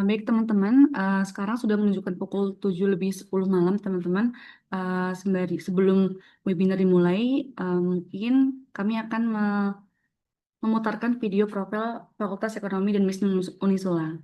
Baik teman-teman, sekarang sudah menunjukkan pukul 7 lebih 10 malam teman-teman. Sembari sebelum webinar dimulai, mungkin kami akan memutarkan video profil Fakultas Ekonomi dan Bisnis Unisula.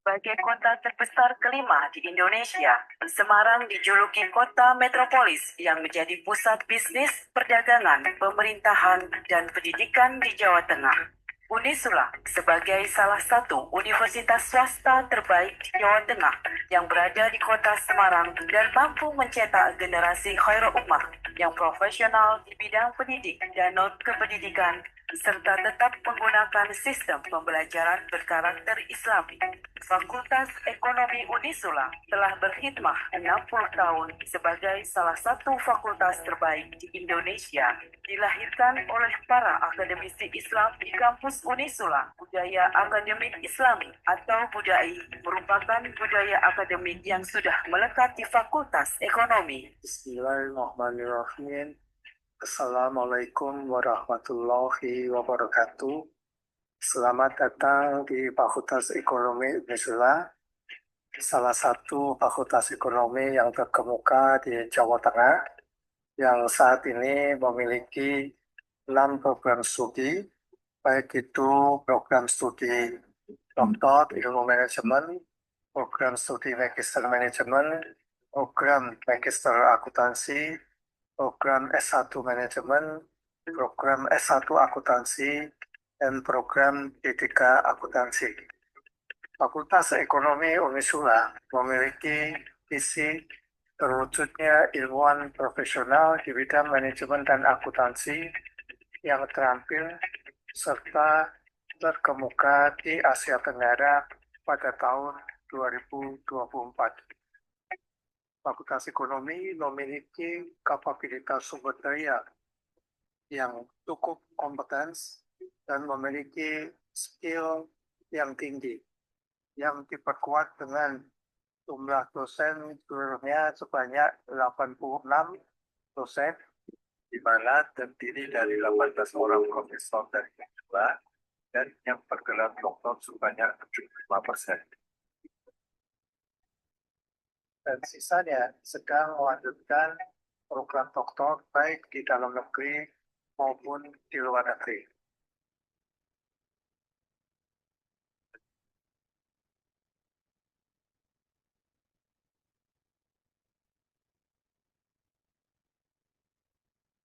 Sebagai kota terbesar kelima di Indonesia, Semarang dijuluki kota metropolis yang menjadi pusat bisnis, perdagangan, pemerintahan, dan pendidikan di Jawa Tengah. Unisula sebagai salah satu universitas swasta terbaik di Jawa Tengah yang berada di kota Semarang dan mampu mencetak generasi khairul ummah yang profesional di bidang pendidik dan non-kependidikan serta tetap menggunakan sistem pembelajaran berkarakter Islami. Fakultas Ekonomi Unisula telah berkhidmah 60 tahun sebagai salah satu fakultas terbaik di Indonesia. Dilahirkan oleh para akademisi Islam di kampus Unisula, budaya akademik Islami atau budai merupakan budaya akademik yang sudah melekat di Fakultas Ekonomi. Bismillahirrahmanirrahim. Assalamualaikum warahmatullahi wabarakatuh. Selamat datang di Fakultas Ekonomi Unisula, salah satu fakultas ekonomi yang terkemuka di Jawa Tengah, yang saat ini memiliki 6 program studi, baik itu program studi Doktor Ilmu Manajemen, program studi Magister Manajemen, program Magister Akuntansi, program S1 Manajemen, program S1 Akuntansi, dan program D3 Akuntansi. Fakultas Ekonomi Unisula memiliki visi terwujudnya ilmuwan profesional di bidang manajemen dan akuntansi yang terampil serta terkemuka di Asia Tenggara pada tahun 2024. Fakultas Ekonomi memiliki kapabilitas sumber daya yang cukup kompeten dan memiliki skill yang tinggi, yang diperkuat dengan jumlah dosen seluruhnya sebanyak 86 dosen, di mana terdiri dari 18 orang profesor dari Unisula dan yang bergelar doktor sebanyak 75%. Dan sisanya sedang melanjutkan program doktor baik di dalam negeri maupun di luar negeri.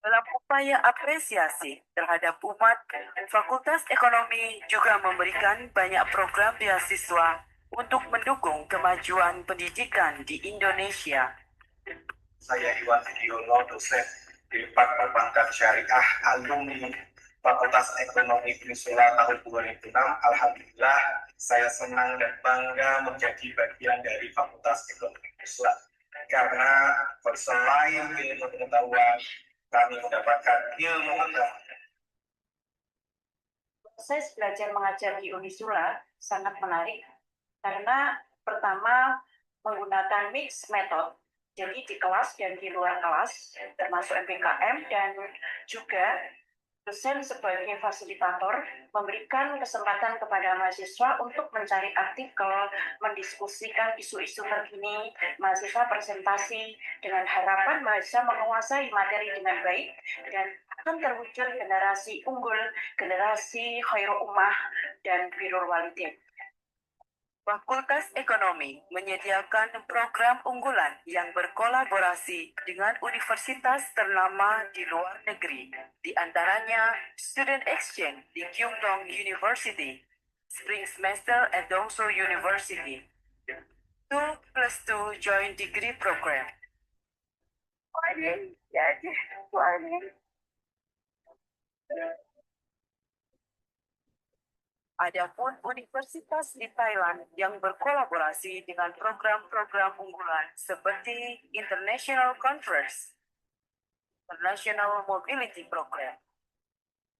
Dalam upaya apresiasi terhadap umat, Fakultas Ekonomi juga memberikan banyak program beasiswa untuk mendukung kemajuan pendidikan di Indonesia. Saya Iwan Widiono, dosen di Departemen Perbankan Syariah, alumni Fakultas Ekonomi Unisula tahun 2006. Alhamdulillah, saya senang dan bangga menjadi bagian dari Fakultas Ekonomi Unisula karena selain ilmu pengetahuan, kami mendapatkan ilmu agama. Proses belajar mengajar di Unisula sangat menarik karena pertama menggunakan mix method, jadi di kelas dan di luar kelas, termasuk MPKM, dan juga dosen sebagai fasilitator memberikan kesempatan kepada mahasiswa untuk mencari artikel, mendiskusikan isu-isu terkini, mahasiswa presentasi dengan harapan mahasiswa menguasai materi dengan baik dan akan terwujud generasi unggul, generasi khairul ummah dan birrul walidain. Fakultas Ekonomi menyediakan program unggulan yang berkolaborasi dengan universitas ternama di luar negeri, di antaranya Student Exchange di Kyungdong University, Spring Semester at Dongseo University, 2+2 Joint Degree Program. Adapun universitas di Thailand yang berkolaborasi dengan program-program unggulan seperti International Conference, International Mobility Program,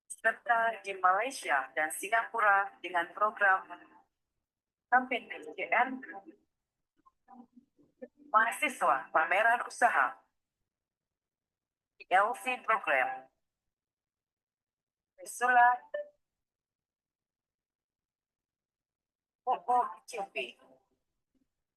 serta di Malaysia dan Singapura dengan program KPTJN, mahasiswa pameran usaha, ILC Program, Unisula UUCP.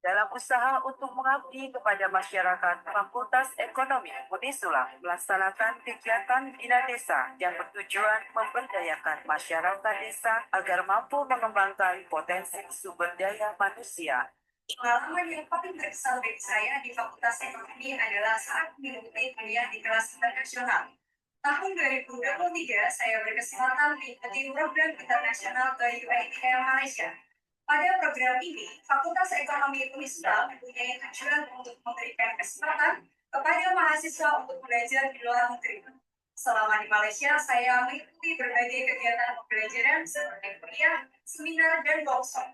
Dalam usaha untuk mengabdi kepada masyarakat, Fakultas Ekonomi Unisula melaksanakan kegiatan Bina Desa yang bertujuan memberdayakan masyarakat desa agar mampu mengembangkan potensi sumber daya manusia. Pengalaman yang paling berkesan bagi saya di Fakultas Ekonomi adalah saat mengikuti kuliah di kelas internasional. Tahun 2023, saya berkesempatan mengikuti program internasional ke UiTM Malaysia. Pada program ini, Fakultas Ekonomi Unisba mempunyai tujuan untuk memberikan kesempatan kepada mahasiswa untuk belajar di luar negeri. Selama di Malaysia, saya mengikuti berbagai kegiatan pembelajaran seperti kuliah, seminar, dan workshop.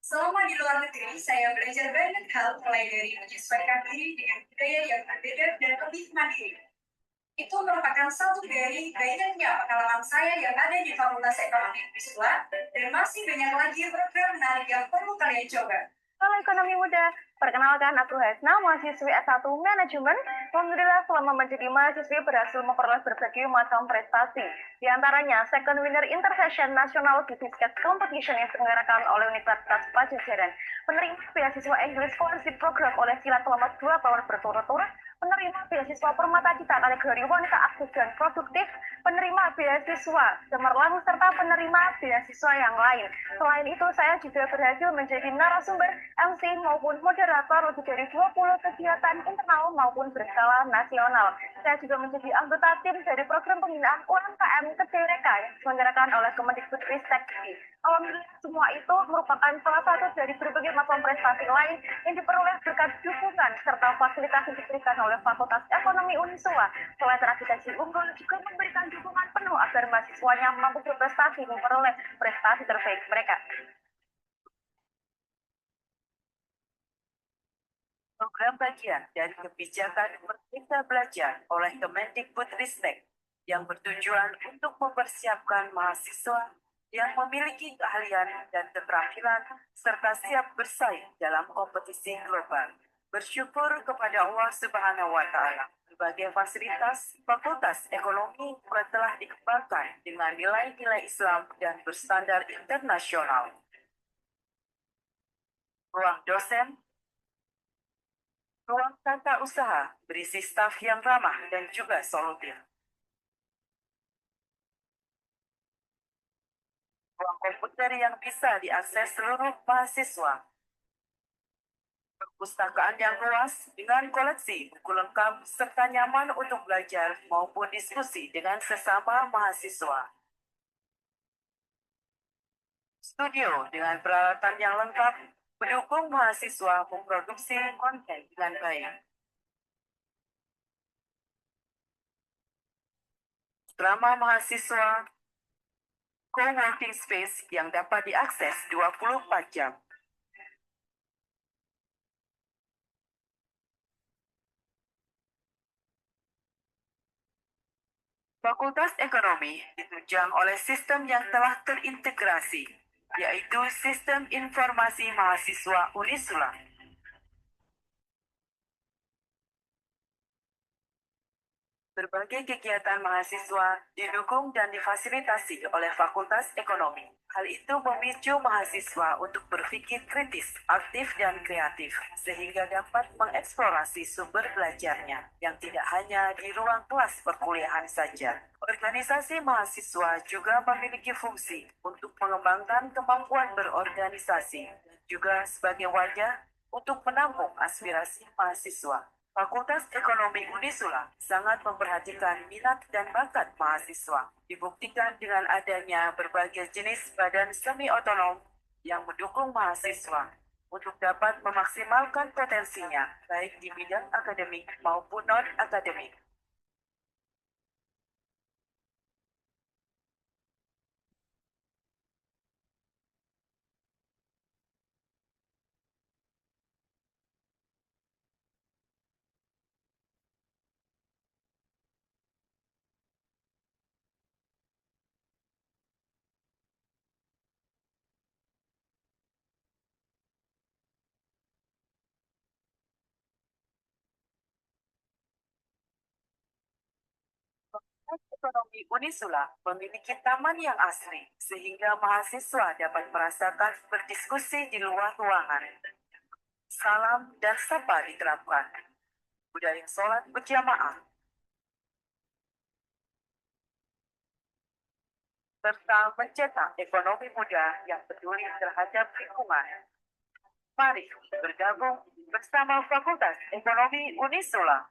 Selama di luar negeri, saya belajar banyak hal mulai dari menyesuaikan diri dengan budaya yang berbeda dan lebih mandiri. Itu merupakan satu dari banyaknya pengalaman saya yang ada di Fakultas Ekonomi Unisba, dan masih banyak lagi program menarik yang perlu kalian coba. Halo Ekonomi Muda, perkenalkan aku Hasna, mahasiswi S1 Manajemen. Alhamdulillah selama menjadi mahasiswi berhasil memperoleh berbagai macam prestasi. Di antaranya, Second Winner Intersession National Business Case Competition yang diselenggarakan oleh Universitas Pajajaran, penerima beasiswa English Scholarship Program oleh Silat selama 2 tahun berturut-turut, penerima beasiswa Permata Cita kategori wanita aktif dan produktif, penerima beasiswa cemerlang, serta penerima beasiswa yang lain. Selain itu, saya juga berhasil menjadi narasumber, MC maupun moderator lebih dari 20 kegiatan internal maupun berskala nasional. Saya juga menjadi anggota tim dari program pembinaan UMKM Kedireka yang diselenggarakan oleh Kemendikbudristek. Alhamdulillah, semua itu merupakan salah satu dari berbagai macam prestasi lain yang diperoleh berkat dukungan serta fasilitas yang diberikan oleh Fakultas Ekonomi Unisula. Selain terakreditasi unggul, juga memberikan dukungan penuh agar mahasiswanya mampu berprestasi memperoleh prestasi terbaik mereka. Program bagian dari kebijakan Merdeka Belajar oleh Kemendikbudristek yang bertujuan untuk mempersiapkan mahasiswa yang memiliki keahlian dan keterampilan serta siap bersaing dalam kompetisi global. Bersyukur kepada Allah Subhanahu wa Ta'ala, berbagai fasilitas Fakultas Ekonomi juga telah dikembangkan dengan nilai-nilai Islam dan berstandar internasional. Ruang dosen, ruang tata usaha berisi staf yang ramah dan juga solutif. Ruang komputer yang bisa diakses seluruh mahasiswa. Perpustakaan yang luas dengan koleksi buku lengkap serta nyaman untuk belajar maupun diskusi dengan sesama mahasiswa. Studio dengan peralatan yang lengkap mendukung mahasiswa memproduksi konten dengan baik. Selama mahasiswa, co-working space yang dapat diakses 24 jam. Fakultas Ekonomi ditunjang oleh sistem yang telah terintegrasi, yaitu Sistem Informasi Mahasiswa Unisula. Berbagai kegiatan mahasiswa didukung dan difasilitasi oleh Fakultas Ekonomi. Hal itu memicu mahasiswa untuk berpikir kritis, aktif, dan kreatif, sehingga dapat mengeksplorasi sumber belajarnya, yang tidak hanya di ruang kelas perkuliahan saja. Organisasi mahasiswa juga memiliki fungsi untuk mengembangkan kemampuan berorganisasi, juga sebagai wadah untuk menampung aspirasi mahasiswa. Fakultas Ekonomi Unisula sangat memperhatikan minat dan bakat mahasiswa. Dibuktikan dengan adanya berbagai jenis badan semi-otonom yang mendukung mahasiswa untuk dapat memaksimalkan potensinya, baik di bidang akademik maupun non-akademik. Ekonomi Unisula memiliki taman yang asri, sehingga mahasiswa dapat merasakan berdiskusi di luar ruangan. Salam dan sapa diterapkan. Budaya sholat berjamaah, serta mencetak ekonomi muda yang peduli terhadap lingkungan. Mari bergabung bersama Fakultas Ekonomi Unisula.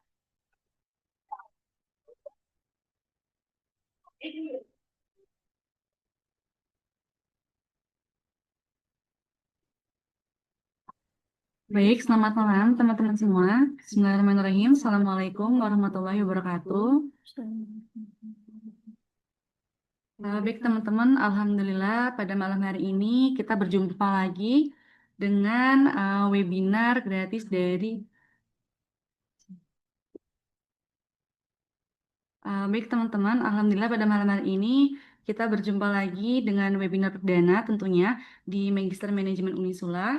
Baik, selamat malam teman-teman semua. Bismillahirrahmanirrahim. Assalamualaikum warahmatullahi wabarakatuh. Baik teman-teman, Alhamdulillah pada malam hari ini kita berjumpa lagi dengan webinar gratis dari baik teman-teman, Alhamdulillah pada malam hari ini kita berjumpa lagi dengan webinar perdana tentunya di Magister Manajemen Unisula.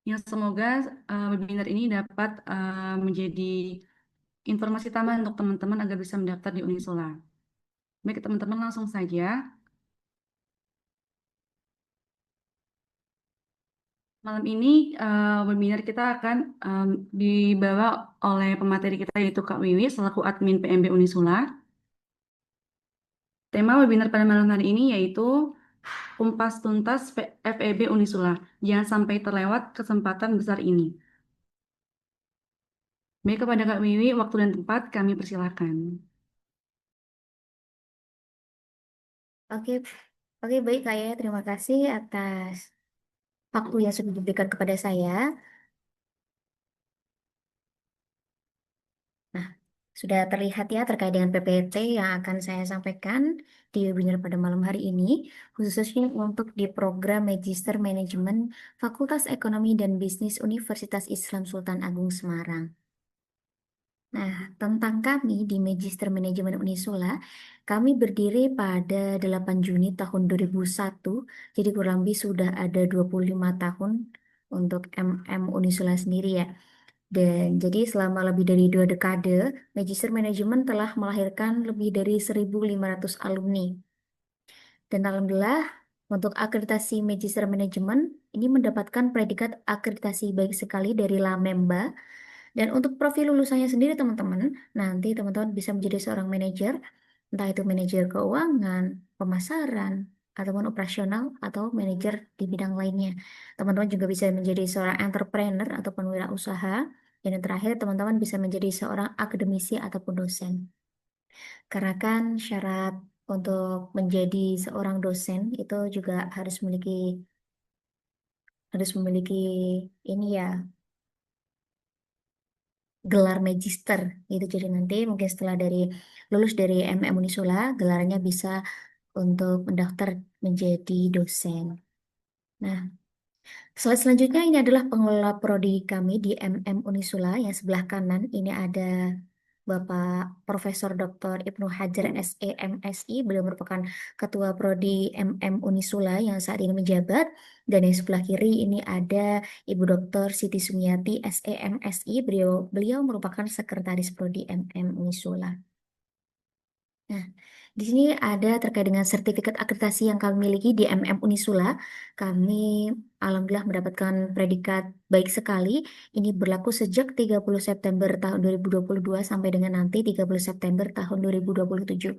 Yang semoga webinar ini dapat menjadi informasi tambahan untuk teman-teman agar bisa mendaftar di Unisula. Baik teman-teman, langsung saja. Malam ini webinar kita akan dibawa oleh pemateri kita yaitu Kak Wiwi selaku admin PMB Unisula. Tema webinar pada malam hari ini yaitu Kumpas Tuntas FEB Unisula. Jangan sampai terlewat kesempatan besar ini. Baik kepada Kak Wiwi, waktu dan tempat kami persilahkan. Oke, oke baik Kak ya. Terima kasih atas waktu yang sudah diberikan kepada saya. Nah, sudah terlihat ya terkait dengan PPT yang akan saya sampaikan di webinar pada malam hari ini, khususnya untuk di program Magister Manajemen Fakultas Ekonomi dan Bisnis Universitas Islam Sultan Agung Semarang. Nah, tentang kami di Magister Manajemen Unisula, kami berdiri pada 8 Juni tahun 2001, jadi kurang lebih sudah ada 25 tahun untuk MM Unisula sendiri ya. Dan jadi selama lebih dari 2 dekade, Magister Manajemen telah melahirkan lebih dari 1.500 alumni. Dan alhamdulillah, untuk akreditasi Magister Manajemen, ini mendapatkan predikat akreditasi baik sekali dari Lamemba. Dan untuk profil lulusannya sendiri teman-teman, nanti teman-teman bisa menjadi seorang manajer, entah itu manajer keuangan, pemasaran, ataupun operasional, atau manajer di bidang lainnya. Teman-teman juga bisa menjadi seorang entrepreneur ataupun wirausaha. Dan yang terakhir, teman-teman bisa menjadi seorang akademisi ataupun dosen. Karena kan syarat untuk menjadi seorang dosen itu juga harus memiliki ini ya, gelar magister gitu. Jadi nanti mungkin setelah lulus dari MM Unisula, gelarnya bisa untuk mendaftar menjadi dosen. Nah, slide selanjutnya ini adalah pengelola prodi kami di MM Unisula. Yang sebelah kanan ini ada Bapak Profesor Dr. Ibnu Hajar SE MSI. Beliau merupakan Ketua Prodi MM Unisula yang saat ini menjabat. Dan yang sebelah kiri ini ada Ibu Dr. Siti Sumiati SE MSI. Beliau merupakan Sekretaris Prodi MM Unisula. Nah, di sini ada terkait dengan sertifikat akreditasi yang kami miliki di MM Unisula. Kami alhamdulillah mendapatkan predikat baik sekali. Ini berlaku sejak 30 September tahun 2022 sampai dengan nanti 30 September tahun 2027.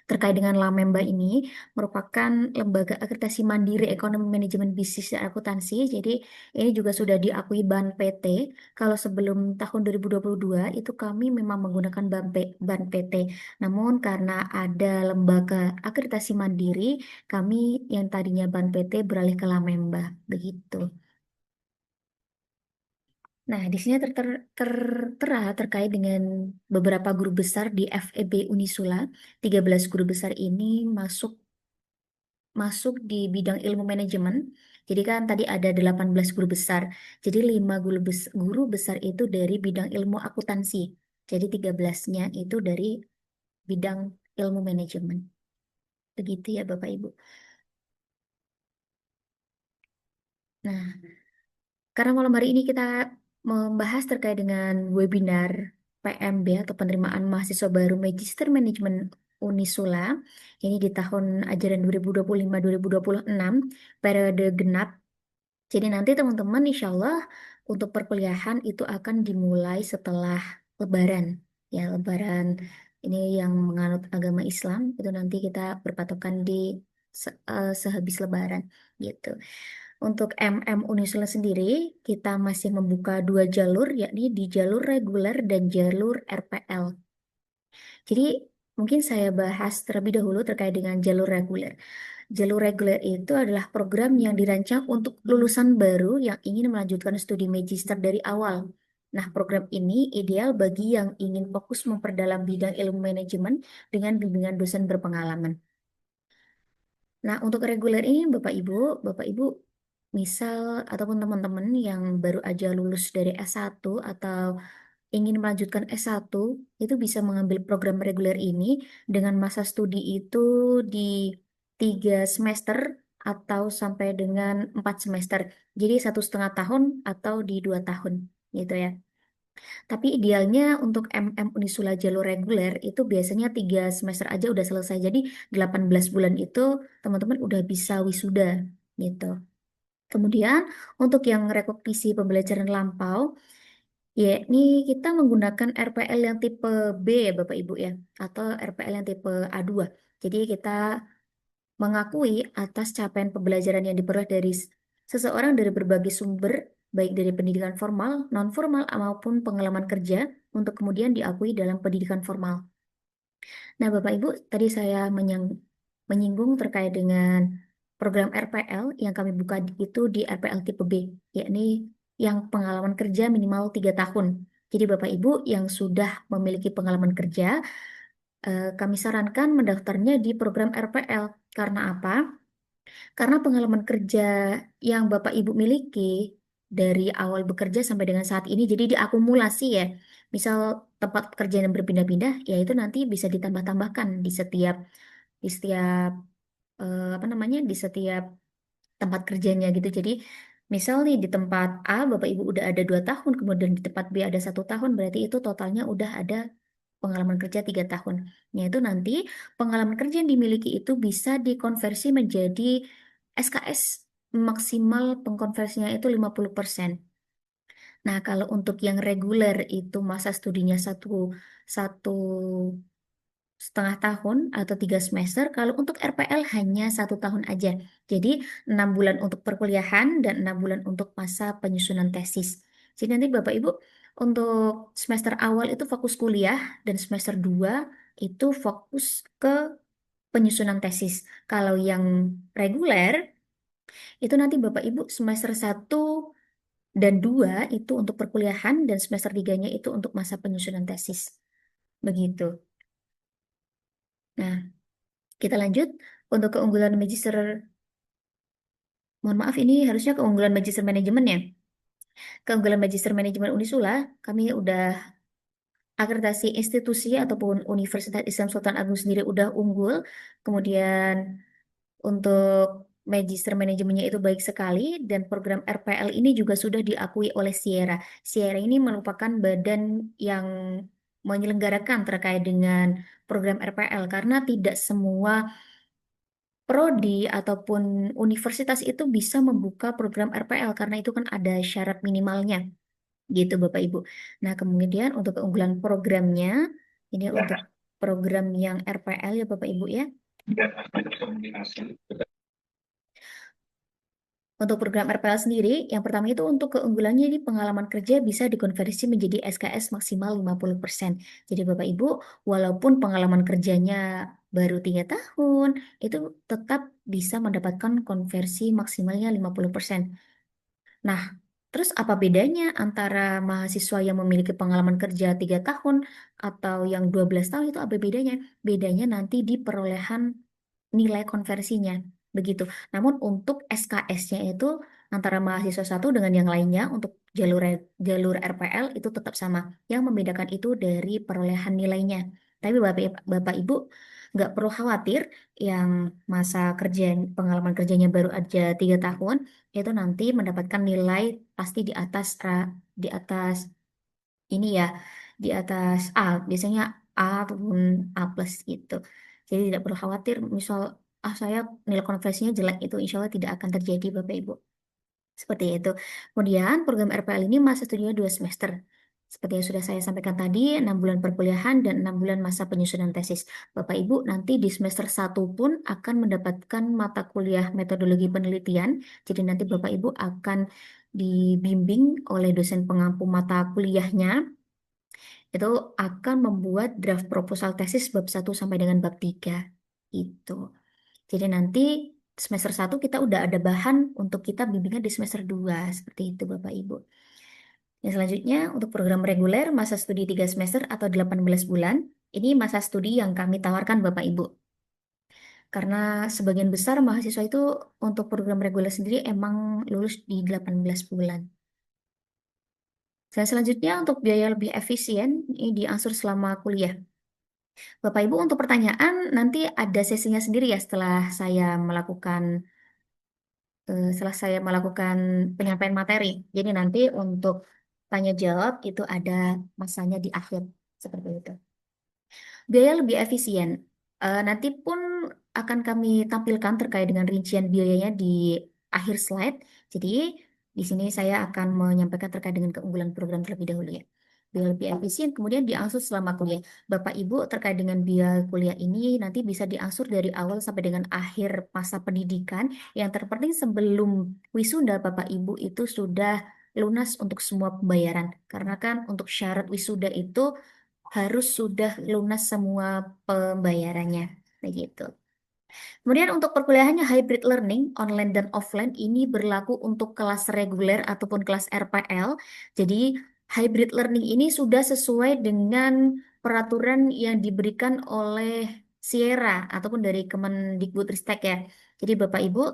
Terkait dengan Lamemba ini merupakan lembaga akreditasi mandiri ekonomi manajemen bisnis dan akuntansi. Jadi ini juga sudah diakui BAN PT. Kalau sebelum tahun 2022 itu kami memang menggunakan BAN PT. Namun karena ada lembaga akreditasi mandiri, kami yang tadinya BAN PT beralih ke Lamemba. Begitu. Nah, di sini tertera terkait dengan beberapa guru besar di FEB Unisula. 13 guru besar ini masuk masuk di bidang ilmu manajemen. Jadi kan tadi ada 18 guru besar. Jadi 5 guru besar itu dari bidang ilmu akuntansi. Jadi 13-nya itu dari bidang ilmu manajemen. Begitu ya Bapak Ibu. Nah, karena malam hari ini kita membahas terkait dengan webinar PMB atau penerimaan mahasiswa baru Magister Manajemen Unisula ini di tahun ajaran 2025-2026 periode genap. Jadi nanti teman-teman insya Allah untuk perkuliahan itu akan dimulai setelah Lebaran. Ya, Lebaran ini yang menganut agama Islam itu nanti kita berpatokan di sehabis Lebaran gitu. Untuk Unisula sendiri, kita masih membuka dua jalur, yakni di jalur reguler dan jalur RPL. Jadi mungkin saya bahas terlebih dahulu terkait dengan jalur reguler. Jalur reguler itu adalah program yang dirancang untuk lulusan baru yang ingin melanjutkan studi magister dari awal. Nah, program ini ideal bagi yang ingin fokus memperdalam bidang ilmu manajemen dengan bimbingan dosen berpengalaman. Nah, untuk reguler ini Bapak Ibu misal ataupun teman-teman yang baru aja lulus dari S1 atau ingin melanjutkan S1 itu bisa mengambil program reguler ini dengan masa studi itu di 3 semester atau sampai dengan 4 semester. Jadi 1,5 tahun atau di 2 tahun gitu ya. Tapi idealnya untuk Unisula jalur reguler itu biasanya 3 semester aja udah selesai. Jadi 18 bulan itu teman-teman udah bisa wisuda gitu. Kemudian untuk yang rekognisi pembelajaran lampau, yakni kita menggunakan RPL yang tipe B ya Bapak Ibu ya, atau RPL yang tipe A2. Jadi kita mengakui atas capaian pembelajaran yang diperoleh dari seseorang dari berbagai sumber, baik dari pendidikan formal, non-formal, maupun pengalaman kerja, untuk kemudian diakui dalam pendidikan formal. Nah, Bapak Ibu, tadi saya menyinggung terkait dengan program RPL yang kami buka itu di RPL tipe B, yakni yang pengalaman kerja minimal 3 tahun. Jadi Bapak Ibu yang sudah memiliki pengalaman kerja, kami sarankan mendaftarnya di program RPL. Karena apa? Karena pengalaman kerja yang Bapak Ibu miliki dari awal bekerja sampai dengan saat ini, jadi diakumulasi ya. Misal tempat kerja yang berpindah-pindah, ya itu nanti bisa ditambah-tambahkan di setiap apa namanya, di setiap tempat kerjanya gitu. Jadi misal nih di tempat A Bapak Ibu udah ada 2 tahun, kemudian di tempat B ada 1 tahun, berarti itu totalnya udah ada pengalaman kerja 3 tahun. Yaitu nanti pengalaman kerja yang dimiliki itu bisa dikonversi menjadi SKS maksimal pengkonversinya itu 50%. Nah, kalau untuk yang reguler itu masa studinya satu 1,5 tahun atau 3 semester. Kalau untuk RPL hanya 1 tahun aja. Jadi 6 bulan untuk perkuliahan dan 6 bulan untuk masa penyusunan tesis. Jadi nanti Bapak Ibu untuk semester awal itu fokus kuliah dan semester 2 itu fokus ke penyusunan tesis. Kalau yang reguler itu nanti Bapak Ibu semester 1 dan 2 itu untuk perkuliahan dan semester 3-nya itu untuk masa penyusunan tesis. Begitu. Nah, kita lanjut untuk keunggulan magister. Mohon maaf, ini harusnya keunggulan magister manajemen ya. Keunggulan magister manajemen Unisula, kami udah akreditasi institusi ataupun Universitas Islam Sultan Agung sendiri udah unggul. Kemudian untuk magister manajemennya itu baik sekali dan program RPL ini juga sudah diakui oleh Sierra. Sierra ini merupakan badan yang menyelenggarakan terkait dengan program RPL karena tidak semua prodi ataupun universitas itu bisa membuka program RPL karena itu kan ada syarat minimalnya gitu Bapak Ibu. Nah, kemudian untuk keunggulan programnya ini untuk program yang RPL ya Bapak Ibu ya. Untuk program RPL sendiri, yang pertama itu untuk keunggulannya di pengalaman kerja bisa dikonversi menjadi SKS maksimal 50%. Jadi Bapak Ibu, walaupun pengalaman kerjanya baru 3 tahun, itu tetap bisa mendapatkan konversi maksimalnya 50%. Nah, terus apa bedanya antara mahasiswa yang memiliki pengalaman kerja 3 tahun atau yang 12 tahun itu apa bedanya? Bedanya nanti di perolehan nilai konversinya. Begitu. Namun untuk SKS-nya itu antara mahasiswa satu dengan yang lainnya untuk jalur RPL itu tetap sama. Yang membedakan itu dari perolehan nilainya. Tapi Bapak Ibu nggak perlu khawatir yang masa kerja pengalaman kerjanya baru aja 3 tahun itu nanti mendapatkan nilai pasti di atas ini ya di atas A, biasanya A ataupun A plus gitu. Jadi tidak perlu khawatir, misal saya nilai konversinya jelek, itu insya Allah tidak akan terjadi Bapak Ibu. Seperti itu. Kemudian program RPL ini masa studinya 2 semester. Seperti yang sudah saya sampaikan tadi, 6 bulan perkuliahan dan 6 bulan masa penyusunan tesis. Bapak Ibu nanti di semester 1 pun akan mendapatkan mata kuliah metodologi penelitian. Jadi nanti Bapak Ibu akan dibimbing oleh dosen pengampu mata kuliahnya. Itu akan membuat draft proposal tesis bab 1 sampai dengan bab 3. Itu. Jadi nanti semester 1 kita udah ada bahan untuk kita bimbingan di semester 2. Seperti itu Bapak Ibu. Yang selanjutnya untuk program reguler masa studi 3 semester atau 18 bulan. Ini masa studi yang kami tawarkan Bapak Ibu. Karena sebagian besar mahasiswa itu untuk program reguler sendiri emang lulus di 18 bulan. Dan selanjutnya untuk biaya lebih efisien ini diangsur selama kuliah. Bapak Ibu untuk pertanyaan nanti ada sesinya sendiri ya setelah saya melakukan penyampaian materi. Jadi nanti untuk tanya jawab itu ada masanya di akhir seperti itu. Biaya lebih efisien. Nanti pun akan kami tampilkan terkait dengan rincian biayanya di akhir slide. Jadi di sini saya akan menyampaikan terkait dengan keunggulan program terlebih dahulu ya. Biaya lebih efisien kemudian diangsur selama kuliah. Bapak Ibu terkait dengan biaya kuliah ini nanti bisa diangsur dari awal sampai dengan akhir masa pendidikan. Yang terpenting sebelum wisuda Bapak Ibu itu sudah lunas untuk semua pembayaran. Karena kan untuk syarat wisuda itu harus sudah lunas semua pembayarannya. Begitu. Kemudian untuk perkuliahannya hybrid learning, online dan offline ini berlaku untuk kelas reguler ataupun kelas RPL. Jadi hybrid learning ini sudah sesuai dengan peraturan yang diberikan oleh Sierra ataupun dari Kemendikbudristek ya. Jadi Bapak Ibu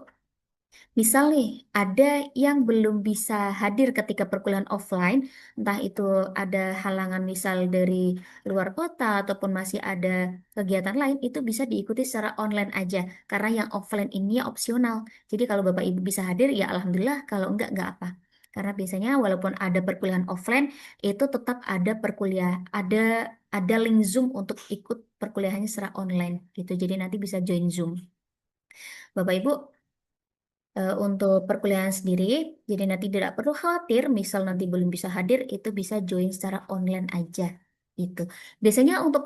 misal nih, ada yang belum bisa hadir ketika perkuliahan offline, entah itu ada halangan misal dari luar kota ataupun masih ada kegiatan lain, itu bisa diikuti secara online aja. Karena yang offline ini opsional. Jadi kalau Bapak Ibu bisa hadir, ya Alhamdulillah. Kalau enggak apa. Karena biasanya walaupun ada perkuliahan offline, itu tetap ada ada link Zoom untuk ikut perkuliahannya secara online gitu. Jadi nanti bisa join Zoom. Bapak Ibu untuk perkuliahan sendiri, jadi nanti tidak perlu khawatir, misal nanti belum bisa hadir, itu bisa join secara online aja. Gitu. Biasanya untuk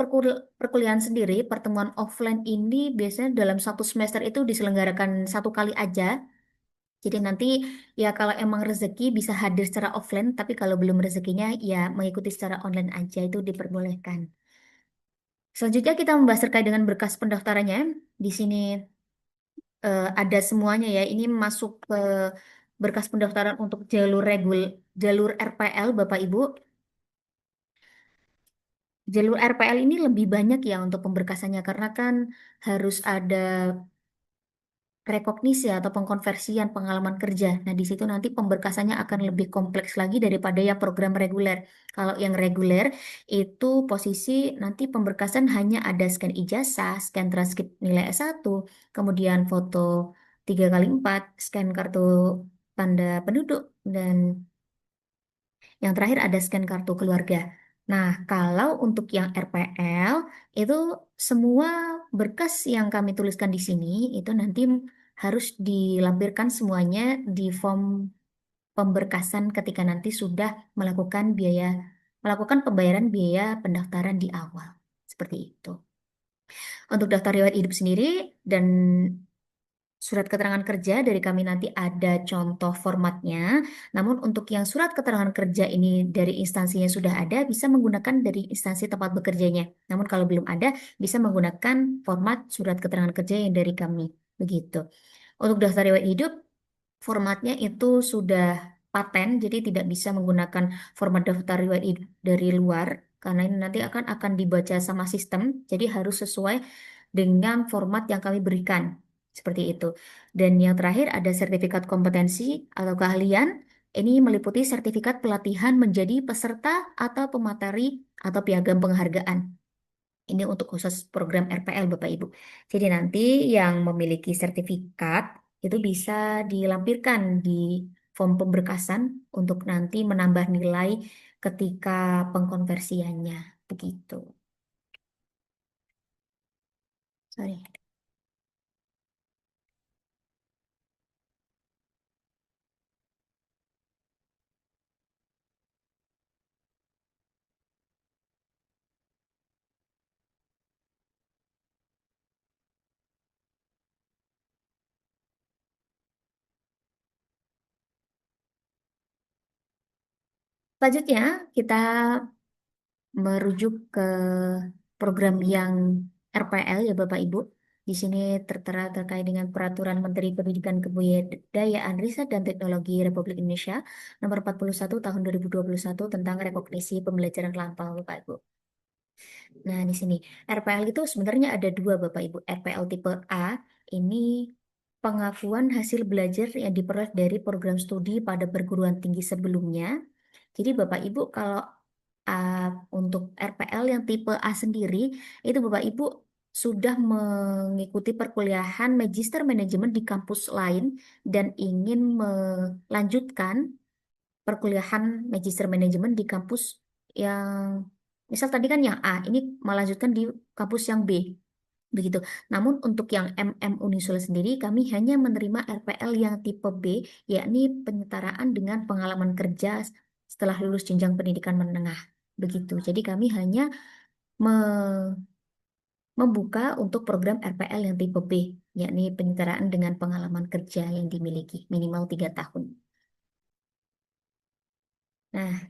perkuliahan sendiri, pertemuan offline ini biasanya dalam 1 semester itu diselenggarakan 1 kali aja. Jadi nanti ya kalau emang rezeki bisa hadir secara offline, tapi kalau belum rezekinya ya mengikuti secara online aja itu diperbolehkan. Selanjutnya kita membahas terkait dengan berkas pendaftarannya. Di sini ada semuanya ya. Ini masuk ke berkas pendaftaran untuk jalur RPL Bapak Ibu. Jalur RPL ini lebih banyak ya untuk pemberkasannya karena kan harus ada rekognisi atau pengkonversian pengalaman kerja. Nah, di situ nanti pemberkasannya akan lebih kompleks lagi daripada yang program reguler. Kalau yang reguler itu posisi nanti pemberkasan hanya ada scan ijazah, scan transkrip nilai S1, kemudian foto 3x4, scan kartu tanda penduduk, dan yang terakhir ada scan kartu keluarga. Nah, kalau untuk yang RPL itu semua berkas yang kami tuliskan di sini itu nanti harus dilampirkan semuanya di form pemberkasan ketika nanti sudah melakukan pembayaran biaya pendaftaran di awal. Seperti itu. Untuk daftar riwayat hidup sendiri dan surat keterangan kerja dari kami nanti ada contoh formatnya. Namun untuk yang surat keterangan kerja ini dari instansinya sudah ada, bisa menggunakan dari instansi tempat bekerjanya. Namun kalau belum ada, bisa menggunakan format surat keterangan kerja yang dari kami. Begitu. Untuk daftar riwayat hidup, formatnya itu sudah paten, jadi tidak bisa menggunakan format daftar riwayat hidup dari luar. Karena ini nanti akan dibaca sama sistem, jadi harus sesuai dengan format yang kami berikan. Seperti itu. Dan yang terakhir ada sertifikat kompetensi atau keahlian. Ini meliputi sertifikat pelatihan menjadi peserta atau pemateri atau piagam penghargaan. Ini untuk khusus program RPL Bapak Ibu. Jadi nanti yang memiliki sertifikat itu bisa dilampirkan di form pemberkasan untuk nanti menambah nilai ketika pengkonversiannya. Begitu. Sorry. Selanjutnya, kita merujuk ke program yang RPL ya Bapak Ibu. Di sini tertera terkait dengan Peraturan Menteri Pendidikan Kebudayaan Riset dan Teknologi Republik Indonesia Nomor 41 Tahun 2021 tentang rekognisi pembelajaran lampau Bapak Ibu. Nah, di sini RPL itu sebenarnya ada dua Bapak Ibu. RPL tipe A ini pengakuan hasil belajar yang diperoleh dari program studi pada perguruan tinggi sebelumnya. Jadi Bapak Ibu kalau untuk RPL yang tipe A sendiri itu Bapak Ibu sudah mengikuti perkuliahan Magister Manajemen di kampus lain dan ingin melanjutkan perkuliahan Magister Manajemen di kampus yang misal tadi kan yang A, ini melanjutkan di kampus yang B. Begitu. Namun untuk yang MM Unisula sendiri kami hanya menerima RPL yang tipe B, yakni penyetaraan dengan pengalaman kerja setelah lulus jenjang pendidikan menengah. Begitu. Jadi kami hanya me- membuka untuk program RPL yang tipe B, yakni penyetaraan dengan pengalaman kerja yang dimiliki minimal 3 tahun. Nah,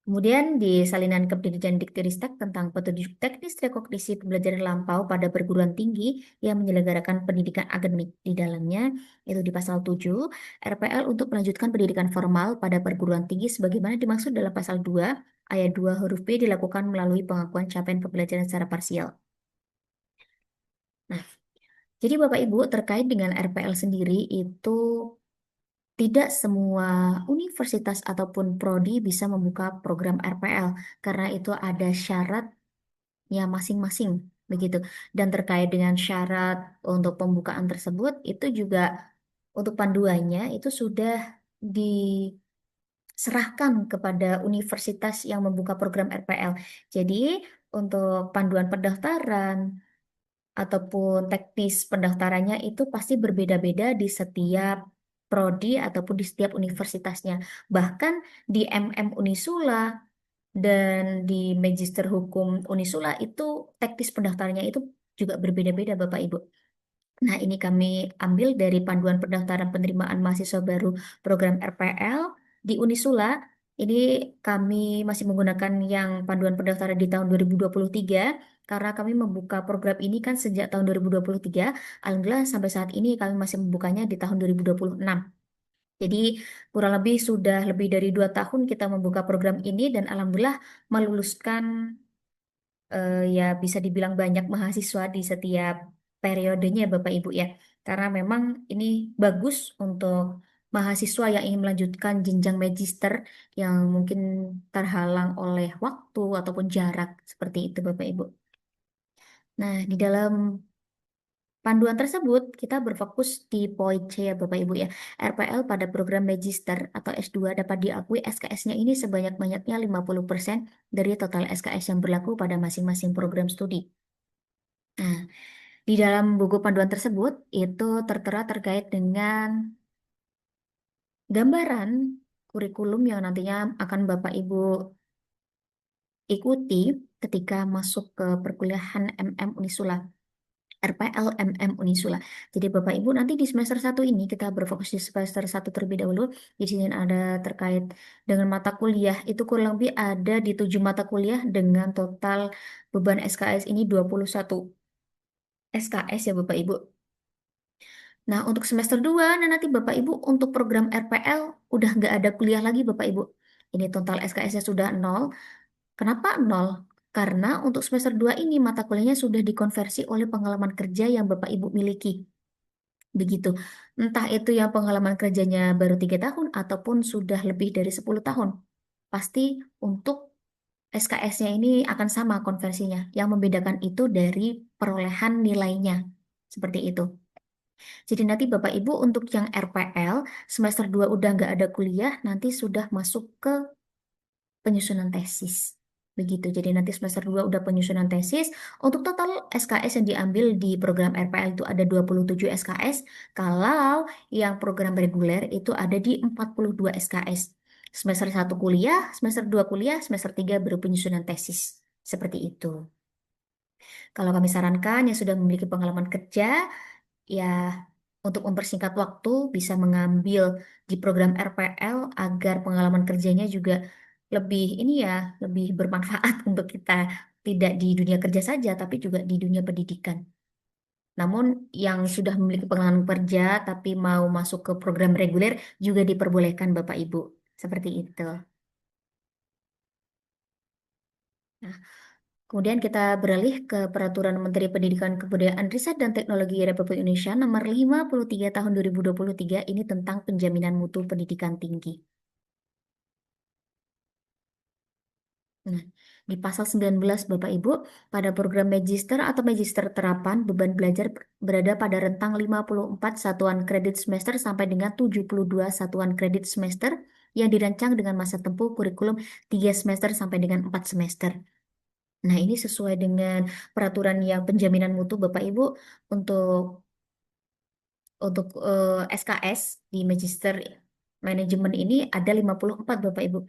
kemudian di salinan Kepdikbud Diktiristek tentang petunjuk teknis rekognisi pembelajaran lampau pada perguruan tinggi yang menyelenggarakan pendidikan akademik di dalamnya, itu di pasal 7, RPL untuk melanjutkan pendidikan formal pada perguruan tinggi sebagaimana dimaksud dalam pasal 2, ayat 2 huruf B dilakukan melalui pengakuan capaian pembelajaran secara parsial. Nah, jadi Bapak Ibu terkait dengan RPL sendiri itu tidak semua universitas ataupun prodi bisa membuka program RPL karena itu ada syaratnya masing-masing begitu. Dan terkait dengan syarat untuk pembukaan tersebut itu juga untuk panduannya itu sudah diserahkan kepada universitas yang membuka program RPL. Jadi untuk panduan pendaftaran ataupun teknis pendaftarannya itu pasti berbeda-beda di setiap prodi ataupun di setiap universitasnya. Bahkan di MM Unisula dan di Magister Hukum Unisula itu teknis pendaftarannya itu juga berbeda-beda Bapak Ibu. Nah, ini kami ambil dari panduan pendaftaran penerimaan mahasiswa baru program RPL di Unisula. Ini kami masih menggunakan yang panduan pendaftaran di tahun 2023 karena kami membuka program ini kan sejak tahun 2023. Alhamdulillah sampai saat ini kami masih membukanya di tahun 2026. Jadi kurang lebih sudah lebih dari 2 tahun kita membuka program ini dan alhamdulillah meluluskan ya bisa dibilang banyak mahasiswa di setiap periodenya Bapak Ibu ya. Karena memang ini bagus untuk mahasiswa yang ingin melanjutkan jenjang magister yang mungkin terhalang oleh waktu ataupun jarak seperti itu Bapak Ibu. Nah, di dalam panduan tersebut, kita berfokus di poin C ya Bapak Ibu ya. RPL pada program Magister atau S2 dapat diakui SKS-nya ini sebanyak-banyaknya 50% dari total SKS yang berlaku pada masing-masing program studi. Nah, di dalam buku panduan tersebut, itu tertera terkait dengan gambaran kurikulum yang nantinya akan Bapak Ibu ikuti ketika masuk ke perkuliahan MM Unisula. RPL MM Unisula. Jadi Bapak Ibu nanti di semester 1 ini kita berfokus di semester 1 terlebih dahulu. Di sini ada terkait dengan mata kuliah. Itu kurang lebih ada di 7 mata kuliah dengan total beban SKS ini 21 SKS ya Bapak Ibu. Nah untuk semester 2 nah nanti Bapak Ibu untuk program RPL udah nggak ada kuliah lagi Bapak Ibu. Ini total SKS-nya sudah 0. Kenapa 0? Karena untuk semester 2 ini mata kuliahnya sudah dikonversi oleh pengalaman kerja yang Bapak Ibu miliki. Begitu. Entah itu yang pengalaman kerjanya baru 3 tahun ataupun sudah lebih dari 10 tahun. Pasti untuk SKS-nya ini akan sama konversinya. Yang membedakan itu dari perolehan nilainya. Seperti itu. Jadi nanti Bapak Ibu untuk yang RPL semester 2 udah nggak ada kuliah, nanti sudah masuk ke penyusunan tesis. Begitu. Jadi nanti semester 2 udah penyusunan tesis. Untuk total SKS yang diambil di program RPL itu ada 27 SKS. Kalau yang program reguler itu ada di 42 SKS. Semester 1 kuliah, semester 2 kuliah, semester 3 baru penyusunan tesis. Seperti itu. Kalau kami sarankan yang sudah memiliki pengalaman kerja, ya untuk mempersingkat waktu bisa mengambil di program RPL agar pengalaman kerjanya juga lebih ini ya, lebih bermanfaat untuk kita tidak di dunia kerja saja tapi juga di dunia pendidikan. Namun yang sudah memiliki pengalaman kerja tapi mau masuk ke program reguler juga diperbolehkan Bapak Ibu. Seperti itu. Nah, kemudian kita beralih ke Peraturan Menteri Pendidikan Kebudayaan Riset dan Teknologi Republik Indonesia Nomor 53 Tahun 2023 ini tentang penjaminan mutu pendidikan tinggi. Nah, di pasal 19 Bapak Ibu, pada program magister atau magister terapan, beban belajar berada pada rentang 54 satuan kredit semester sampai dengan 72 satuan kredit semester yang dirancang dengan masa tempuh kurikulum 3 semester sampai dengan 4 semester. Nah, ini sesuai dengan peraturan yang penjaminan mutu Bapak Ibu untuk SKS di Magister Manajemen ini ada 54 Bapak Ibu.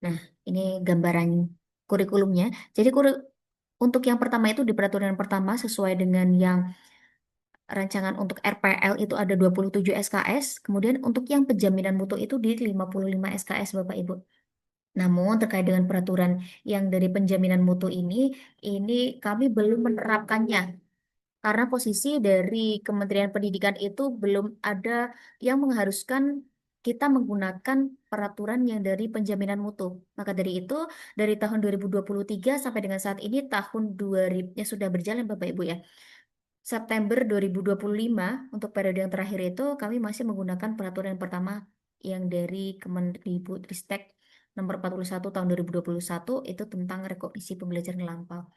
Nah, ini gambaran kurikulumnya. Jadi untuk yang pertama itu di peraturan yang pertama sesuai dengan yang rancangan untuk RPL itu ada 27 SKS. Kemudian untuk yang penjaminan mutu itu di 55 SKS Bapak Ibu. Namun terkait dengan peraturan yang dari penjaminan mutu ini kami belum menerapkannya. Karena posisi dari Kementerian Pendidikan itu belum ada yang mengharuskan kita menggunakan peraturan yang dari penjaminan mutu. Maka dari itu, dari tahun 2023 sampai dengan saat ini, tahun 2000, ya sudah berjalan Bapak Ibu ya. September 2025, untuk periode yang terakhir itu, kami masih menggunakan peraturan yang pertama yang dari Kemendikbudristek nomor 41 tahun 2021, itu tentang rekognisi pembelajaran lampau.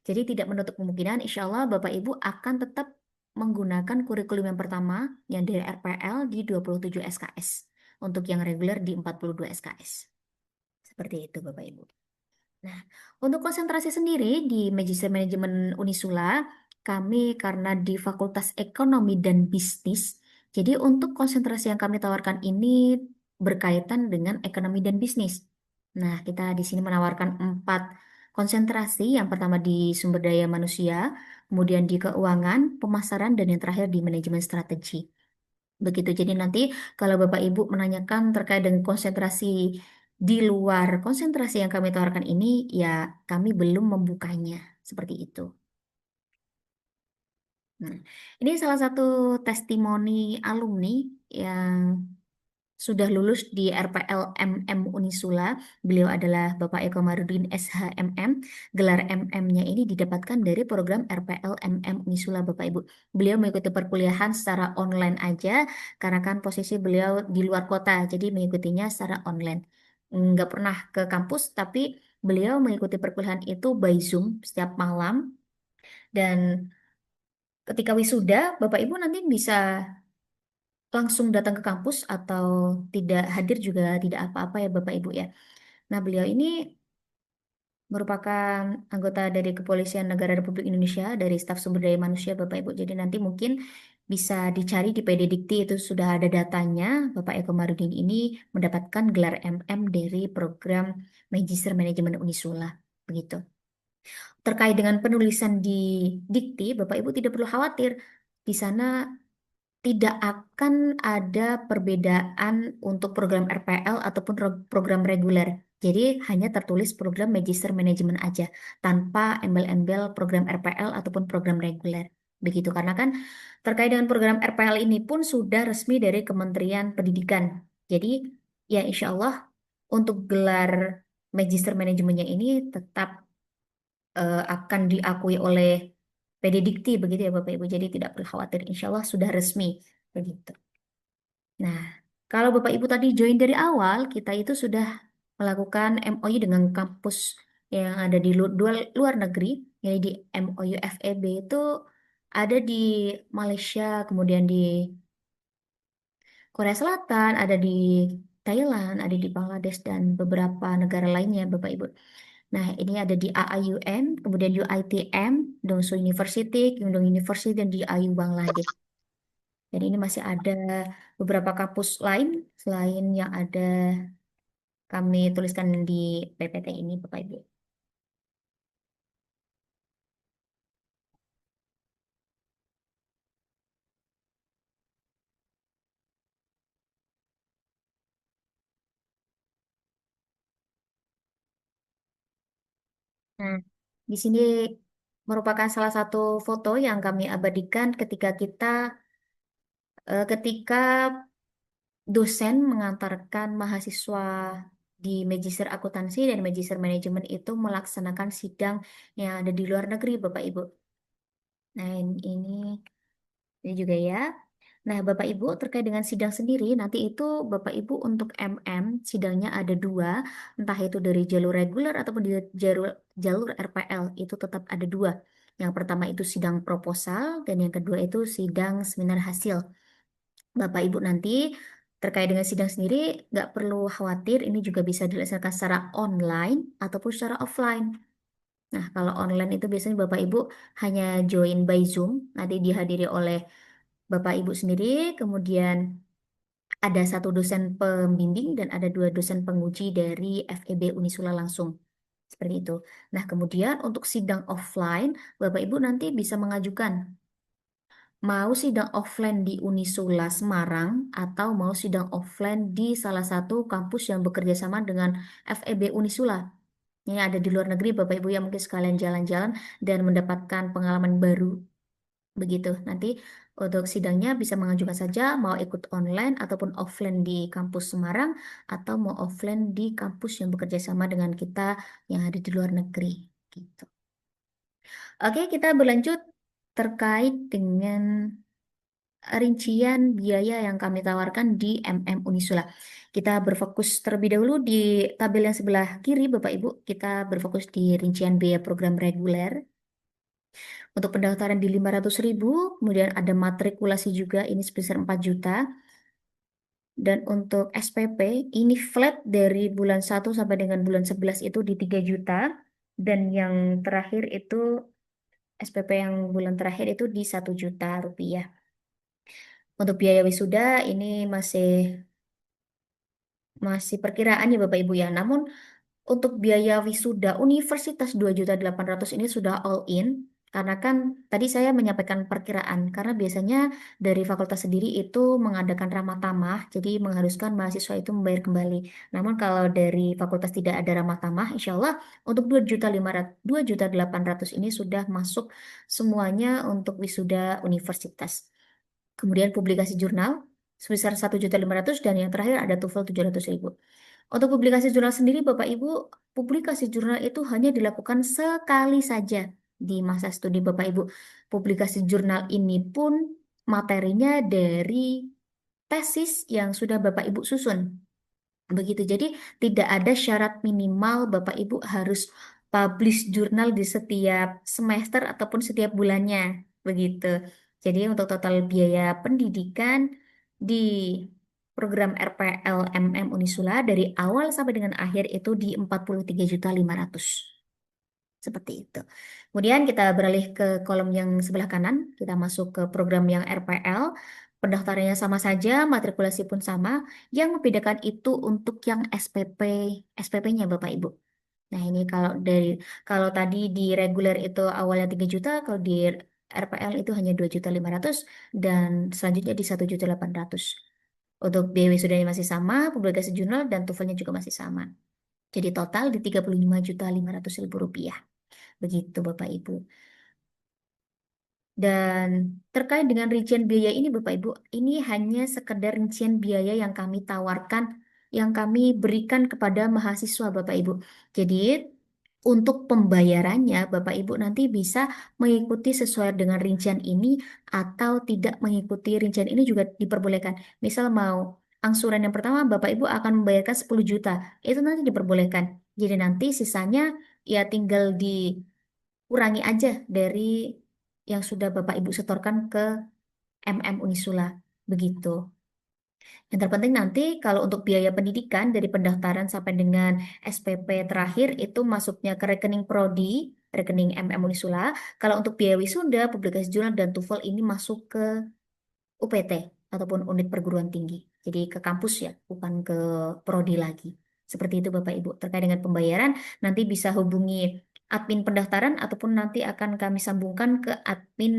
Jadi tidak menutup kemungkinan, insya Allah Bapak Ibu akan tetap menggunakan kurikulum yang pertama yang dari RPL di 27 SKS. Untuk yang reguler di 42 SKS. Seperti itu Bapak Ibu. Nah, untuk konsentrasi sendiri di Magister Manajemen Unisula, kami karena di Fakultas Ekonomi dan Bisnis, jadi untuk konsentrasi yang kami tawarkan ini berkaitan dengan ekonomi dan bisnis. Nah, kita di sini menawarkan 4 konsentrasi. Yang pertama di sumber daya manusia, kemudian di keuangan, pemasaran, dan yang terakhir di manajemen strategi. Begitu. Jadi nanti kalau Bapak Ibu menanyakan terkait dengan konsentrasi di luar konsentrasi yang kami tawarkan ini, ya kami belum membukanya. Seperti itu. Nah, ini salah satu testimoni alumni yang sudah lulus di RPL MM Unisula. Beliau adalah Bapak Eko Marudin SHMM. Gelar MM-nya ini didapatkan dari program RPL MM Unisula Bapak Ibu. Beliau mengikuti perkuliahan secara online aja karena kan posisi beliau di luar kota, jadi mengikutinya secara online. Nggak pernah ke kampus, tapi beliau mengikuti perkuliahan itu by Zoom setiap malam. Dan ketika wisuda, Bapak Ibu nanti bisa langsung datang ke kampus atau tidak hadir juga tidak apa-apa ya Bapak Ibu ya. Nah, beliau ini merupakan anggota dari Kepolisian Negara Republik Indonesia dari staf sumber daya manusia Bapak Ibu. Jadi nanti mungkin bisa dicari di PD Dikti itu sudah ada datanya. Bapak Eko Marudin ini mendapatkan gelar MM dari program Magister Manajemen Unisula. Begitu. Terkait dengan penulisan di Dikti, Bapak Ibu tidak perlu khawatir. Di sana tidak akan ada perbedaan untuk program RPL ataupun program reguler. Jadi hanya tertulis program Magister Manajemen aja, tanpa embel-embel program RPL ataupun program reguler. Begitu, karena kan terkait dengan program RPL ini pun sudah resmi dari Kementerian Pendidikan. Jadi ya insya Allah untuk gelar Magister Manajemennya ini tetap akan diakui oleh PD Dikti begitu ya Bapak Ibu. Jadi tidak perlu khawatir, insya Allah sudah resmi begitu. Nah, kalau Bapak Ibu tadi join dari awal, kita itu sudah melakukan MOU dengan kampus yang ada di luar negeri, yaitu di MOU FEB itu ada di Malaysia, kemudian di Korea Selatan, ada di Thailand, ada di Bangladesh, dan beberapa negara lainnya, Bapak Ibu. Nah, ini ada di AIUM, kemudian UITM, Dongseo University, Kyungdong University, dan di IU Bangladesh. Dan ini masih ada beberapa kampus lain selain yang ada kami tuliskan di PPT ini, Bapak Ibu. Nah, di sini merupakan salah satu foto yang kami abadikan ketika dosen mengantarkan mahasiswa di Magister Akuntansi dan Magister Manajemen itu melaksanakan sidang yang ada di luar negeri, Bapak Ibu. Nah, ini juga ya. Nah, Bapak Ibu terkait dengan sidang sendiri, nanti itu Bapak Ibu untuk MM sidangnya ada dua, entah itu dari jalur reguler ataupun di jalur RPL, itu tetap ada dua. Yang pertama itu sidang proposal dan yang kedua itu sidang seminar hasil. Bapak Ibu nanti terkait dengan sidang sendiri nggak perlu khawatir, ini juga bisa dilaksanakan secara online ataupun secara offline. Nah, kalau online itu biasanya Bapak Ibu hanya join by Zoom, nanti dihadiri oleh Bapak Ibu sendiri, kemudian ada satu dosen pembimbing dan ada dua dosen penguji dari FEB Unisula langsung. Seperti itu. Nah, kemudian untuk sidang offline, Bapak Ibu nanti bisa mengajukan mau sidang offline di Unisula Semarang atau mau sidang offline di salah satu kampus yang bekerja sama dengan FEB Unisula. Ini ada di luar negeri, Bapak Ibu yang mungkin sekalian jalan-jalan dan mendapatkan pengalaman baru. Begitu. Nanti untuk sidangnya bisa mengajukan saja mau ikut online ataupun offline di kampus Semarang atau mau offline di kampus yang bekerja sama dengan kita yang ada di luar negeri. Gitu. Oke, kita berlanjut terkait dengan rincian biaya yang kami tawarkan di MM Unisula. Kita berfokus terlebih dahulu di tabel yang sebelah kiri, Bapak Ibu. Kita berfokus di rincian biaya program reguler. Untuk pendaftaran di 500.000, kemudian ada matrikulasi juga, ini sebesar 4 juta. Dan untuk SPP, ini flat dari bulan 1 sampai dengan bulan 11 itu di 3 juta. Dan yang terakhir itu, SPP yang bulan terakhir itu di 1 juta rupiah. Untuk biaya wisuda ini masih perkiraan ya Bapak Ibu ya. Namun untuk biaya wisuda Universitas 2.800.000 ini sudah all in. Karena kan tadi saya menyampaikan perkiraan. Karena biasanya dari fakultas sendiri itu mengadakan ramah tamah. Jadi mengharuskan mahasiswa itu membayar kembali. Namun kalau dari fakultas tidak ada ramah tamah, insya Allah untuk 2.800.000 ini sudah masuk semuanya untuk wisuda universitas. Kemudian publikasi jurnal sebesar 1.500.000 dan yang terakhir ada TOEFL 700.000. Untuk publikasi jurnal sendiri, Bapak Ibu, publikasi jurnal itu hanya dilakukan sekali saja di masa studi Bapak Ibu. Publikasi jurnal ini pun materinya dari tesis yang sudah Bapak Ibu susun. Begitu. Jadi tidak ada syarat minimal Bapak Ibu harus publish jurnal di setiap semester ataupun setiap bulannya. Begitu. Jadi untuk total biaya pendidikan di program RPL MM Unisula dari awal sampai dengan akhir itu di 43.500.000. Seperti itu. Kemudian kita beralih ke kolom yang sebelah kanan. Kita masuk ke program yang RPL. Pendaftarannya sama saja, matrikulasi pun sama. Yang membedakan itu untuk yang SPP-nya Bapak Ibu. Nah, ini kalau tadi di reguler itu awalnya 3 juta, kalau di RPL itu hanya 2.500.000 dan selanjutnya di 1.800.000. Untuk biaya wisudanya masih sama, publikasi jurnal dan TOEFL-nya juga masih sama. Jadi total di 35.500.000 rupiah. Begitu Bapak Ibu. Dan terkait dengan rincian biaya ini Bapak Ibu, ini hanya sekedar rincian biaya yang kami tawarkan, yang kami berikan kepada mahasiswa Bapak Ibu. Jadi untuk pembayarannya Bapak Ibu nanti bisa mengikuti sesuai dengan rincian ini atau tidak mengikuti rincian ini juga diperbolehkan. Misal mau angsuran yang pertama Bapak Ibu akan membayarkan 10 juta, itu nanti diperbolehkan. Jadi nanti sisanya ya tinggal dikurangi aja dari yang sudah Bapak Ibu setorkan ke MM Unisula. Begitu. Yang terpenting nanti kalau untuk biaya pendidikan dari pendaftaran sampai dengan SPP terakhir itu masuknya ke rekening Prodi, rekening MM Unisula. Kalau untuk biaya wisuda, publikasi jurnal dan TOEFL ini masuk ke UPT ataupun unit perguruan tinggi. Jadi ke kampus ya, bukan ke prodi lagi. Seperti itu Bapak Ibu. Terkait dengan pembayaran, nanti bisa hubungi admin pendaftaran ataupun nanti akan kami sambungkan ke admin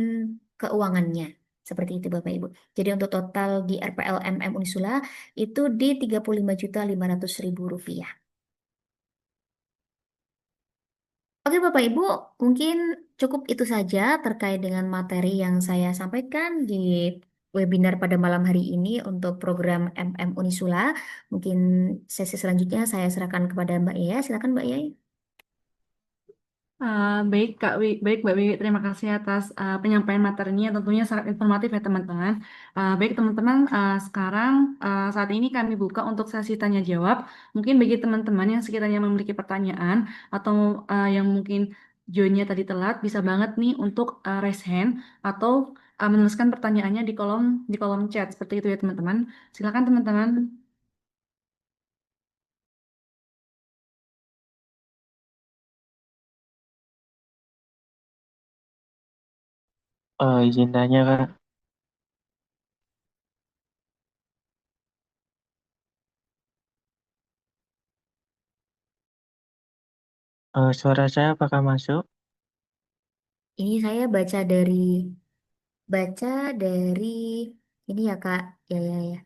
keuangannya. Seperti itu Bapak Ibu. Jadi untuk total di RPL MM Unisula itu di 35.500.000 rupiah. Oke Bapak Ibu, mungkin cukup itu saja terkait dengan materi yang saya sampaikan di webinar pada malam hari ini untuk program MM Unisula. Mungkin sesi selanjutnya saya serahkan kepada Mbak Yaya. Silakan Mbak Yaya. Baik baik Mbak Wiwi, terima kasih atas penyampaian materinya, tentunya sangat informatif ya teman-teman. Baik teman-teman, sekarang saat ini kami buka untuk sesi tanya jawab. Mungkin bagi teman-teman yang sekiranya memiliki pertanyaan atau yang mungkin joinnya tadi telat, bisa banget nih untuk raise hand atau menuliskan pertanyaannya di kolom chat seperti itu ya teman-teman. Silakan teman-teman. Izin tanya Kak, suara saya apakah masuk? Ini saya baca dari ini ya Kak. Ya ya ya.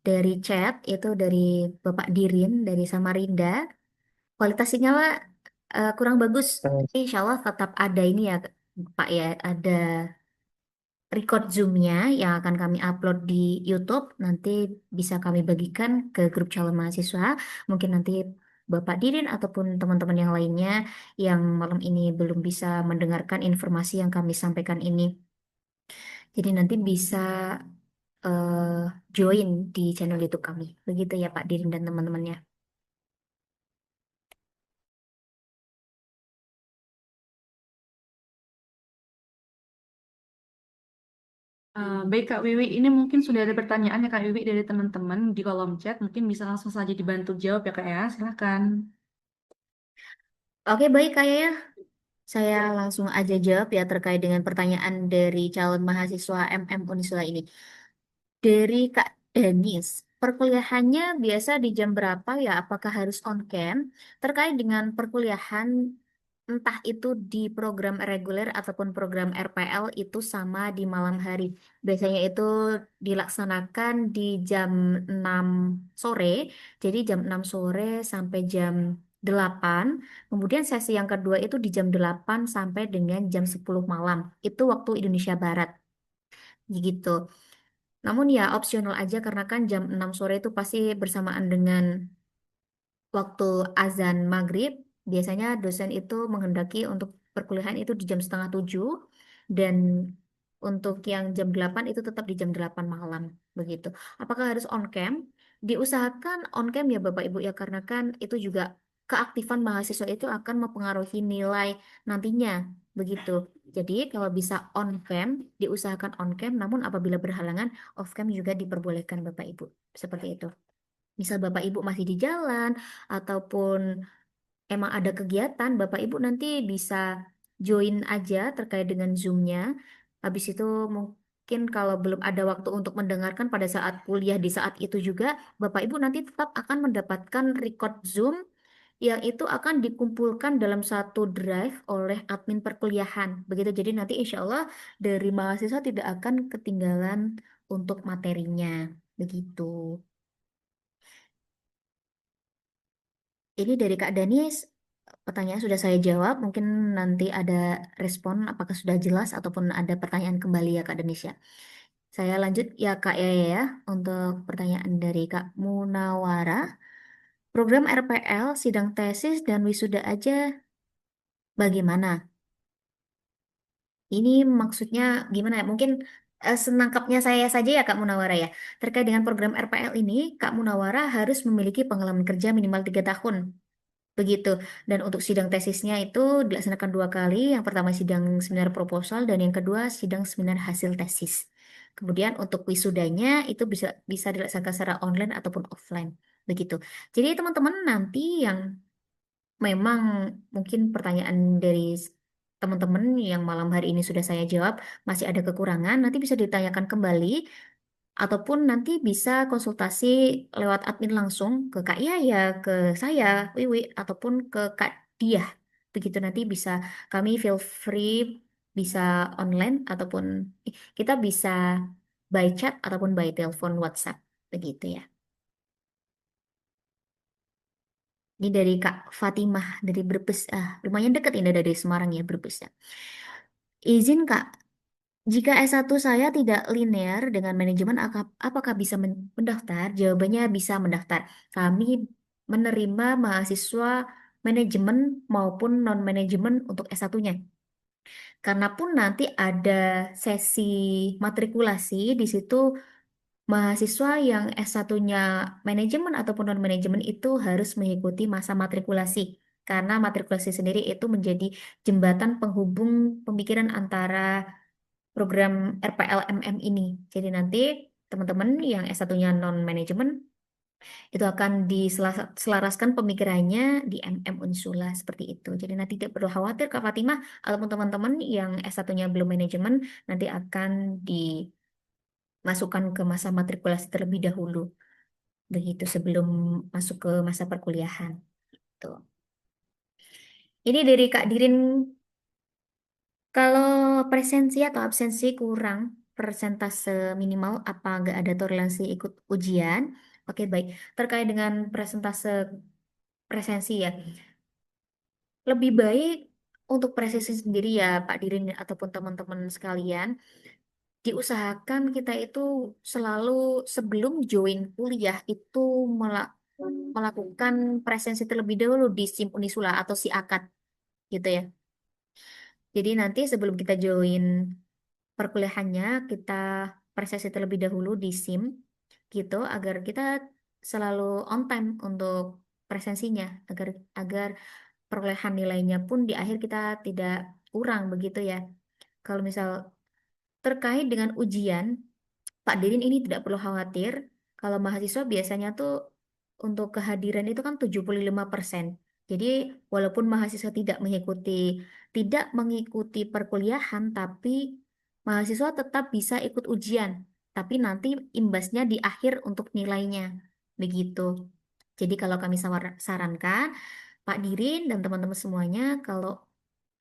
Dari chat itu dari Bapak Dirin dari Samarinda. Kualitas sinyal kurang bagus. Eh, Tapi insya Allah tetap ada ini ya Pak ya. Ada record Zoom-nya yang akan kami upload di YouTube. Nanti bisa kami bagikan ke grup calon mahasiswa. Mungkin nanti Bapak Dirin ataupun teman-teman yang lainnya yang malam ini belum bisa mendengarkan informasi yang kami sampaikan ini. Jadi nanti bisa join di channel YouTube kami. Begitu ya Pak Dirin dan teman-temannya. Baik Kak Wiwi, ini mungkin sudah ada pertanyaan ya Kak Wiwi dari teman-teman di kolom chat. Mungkin bisa langsung saja dibantu jawab ya Kak ya. Silakan. Oke, baik Kak ya. Saya langsung aja jawab ya terkait dengan pertanyaan dari calon mahasiswa MM Unisula ini. Dari Kak Denis, perkuliahannya biasa di jam berapa ya? Apakah harus on cam? Terkait dengan perkuliahan, entah itu di program reguler ataupun program RPL itu sama di malam hari. Biasanya itu dilaksanakan di jam 6 sore. Jadi jam 6 sore sampai jam 8. Kemudian sesi yang kedua itu di jam 8 sampai dengan jam 10 malam. Itu waktu Indonesia Barat. Gitu. Namun ya opsional aja karena kan jam 6 sore itu pasti bersamaan dengan waktu azan maghrib. Biasanya dosen itu menghendaki untuk perkuliahan itu di jam setengah 7 dan untuk yang jam 8 itu tetap di jam 8 malam begitu. Apakah harus on cam? Diusahakan on cam ya Bapak Ibu ya karena kan itu juga keaktifan mahasiswa itu akan mempengaruhi nilai nantinya begitu. Jadi kalau bisa on cam, diusahakan on cam, namun apabila berhalangan off cam juga diperbolehkan Bapak Ibu. Seperti itu. Misal Bapak Ibu masih di jalan ataupun emang ada kegiatan, Bapak Ibu nanti bisa join aja terkait dengan Zoom-nya. Habis itu mungkin kalau belum ada waktu untuk mendengarkan pada saat kuliah di saat itu juga, Bapak Ibu nanti tetap akan mendapatkan record Zoom yang itu akan dikumpulkan dalam satu drive oleh admin perkuliahan. Begitu, jadi nanti insya Allah dari mahasiswa tidak akan ketinggalan untuk materinya. Begitu. Ini dari Kak Danis, pertanyaan sudah saya jawab. Mungkin nanti ada respon apakah sudah jelas ataupun ada pertanyaan kembali ya Kak Danis ya. Saya lanjut ya Kak Yaya ya untuk pertanyaan dari Kak Munawara. Program RPL, sidang tesis dan wisuda aja bagaimana? Ini maksudnya gimana ya? Mungkin senangkapnya saya saja ya Kak Munawara ya. Terkait dengan program RPL ini, Kak Munawara harus memiliki pengalaman kerja minimal 3 tahun. Begitu. Dan untuk sidang tesisnya itu dilaksanakan 2 kali. Yang pertama sidang seminar proposal dan yang kedua sidang seminar hasil tesis. Kemudian untuk wisudanya itu bisa bisa dilaksanakan secara online ataupun offline. Begitu. Jadi teman-teman nanti yang memang mungkin pertanyaan dari teman-teman yang malam hari ini sudah saya jawab masih ada kekurangan, nanti bisa ditanyakan kembali ataupun nanti bisa konsultasi lewat admin langsung ke Kak Yaya, ke saya, Wiwi, ataupun ke Kak Diah. Begitu nanti bisa kami feel free bisa online ataupun kita bisa by chat ataupun by telepon WhatsApp. Begitu ya. Ini dari Kak Fatimah dari Brebes. Lumayan dekat ini dari Semarang ya Brebes ya. Izin Kak, jika S1 saya tidak linear dengan manajemen, apakah bisa mendaftar? Jawabannya bisa mendaftar. Kami menerima mahasiswa manajemen maupun non-manajemen untuk S1-nya. Karena pun nanti ada sesi matrikulasi di situ mahasiswa yang S1-nya manajemen ataupun non-manajemen itu harus mengikuti masa matrikulasi. Karena matrikulasi sendiri itu menjadi jembatan penghubung pemikiran antara program RPLMM ini. Jadi nanti teman-teman yang S1-nya non-manajemen itu akan diselaraskan pemikirannya di MM Unsula seperti itu. Jadi nanti tidak perlu khawatir Kak Fatimah ataupun teman-teman yang S1-nya belum manajemen nanti akan dimasukkan ke masa matrikulasi terlebih dahulu. Begitu sebelum masuk ke masa perkuliahan. Tuh. Ini dari Kak Dirin, kalau presensi atau absensi kurang persentase minimal apa nggak ada toleransi ikut ujian? Oke, baik. Terkait dengan presentase presensi ya, lebih baik untuk presensi sendiri ya Pak Dirin ataupun teman-teman sekalian, diusahakan kita itu selalu sebelum join kuliah itu melakukan presensi terlebih dahulu di SIM Unisula atau SIAKAD gitu ya. Jadi nanti sebelum kita join perkuliahannya kita presensi terlebih dahulu di SIM gitu agar kita selalu on time untuk presensinya agar agar perolehan nilainya pun di akhir kita tidak kurang begitu ya. Kalau misal terkait dengan ujian, Pak Dirin ini tidak perlu khawatir. Kalau mahasiswa biasanya tuh untuk kehadiran itu kan 75%. Jadi walaupun mahasiswa tidak mengikuti perkuliahan, tapi mahasiswa tetap bisa ikut ujian. Tapi nanti imbasnya di akhir untuk nilainya. Begitu. Jadi kalau kami sarankan, Pak Dirin dan teman-teman semuanya, kalau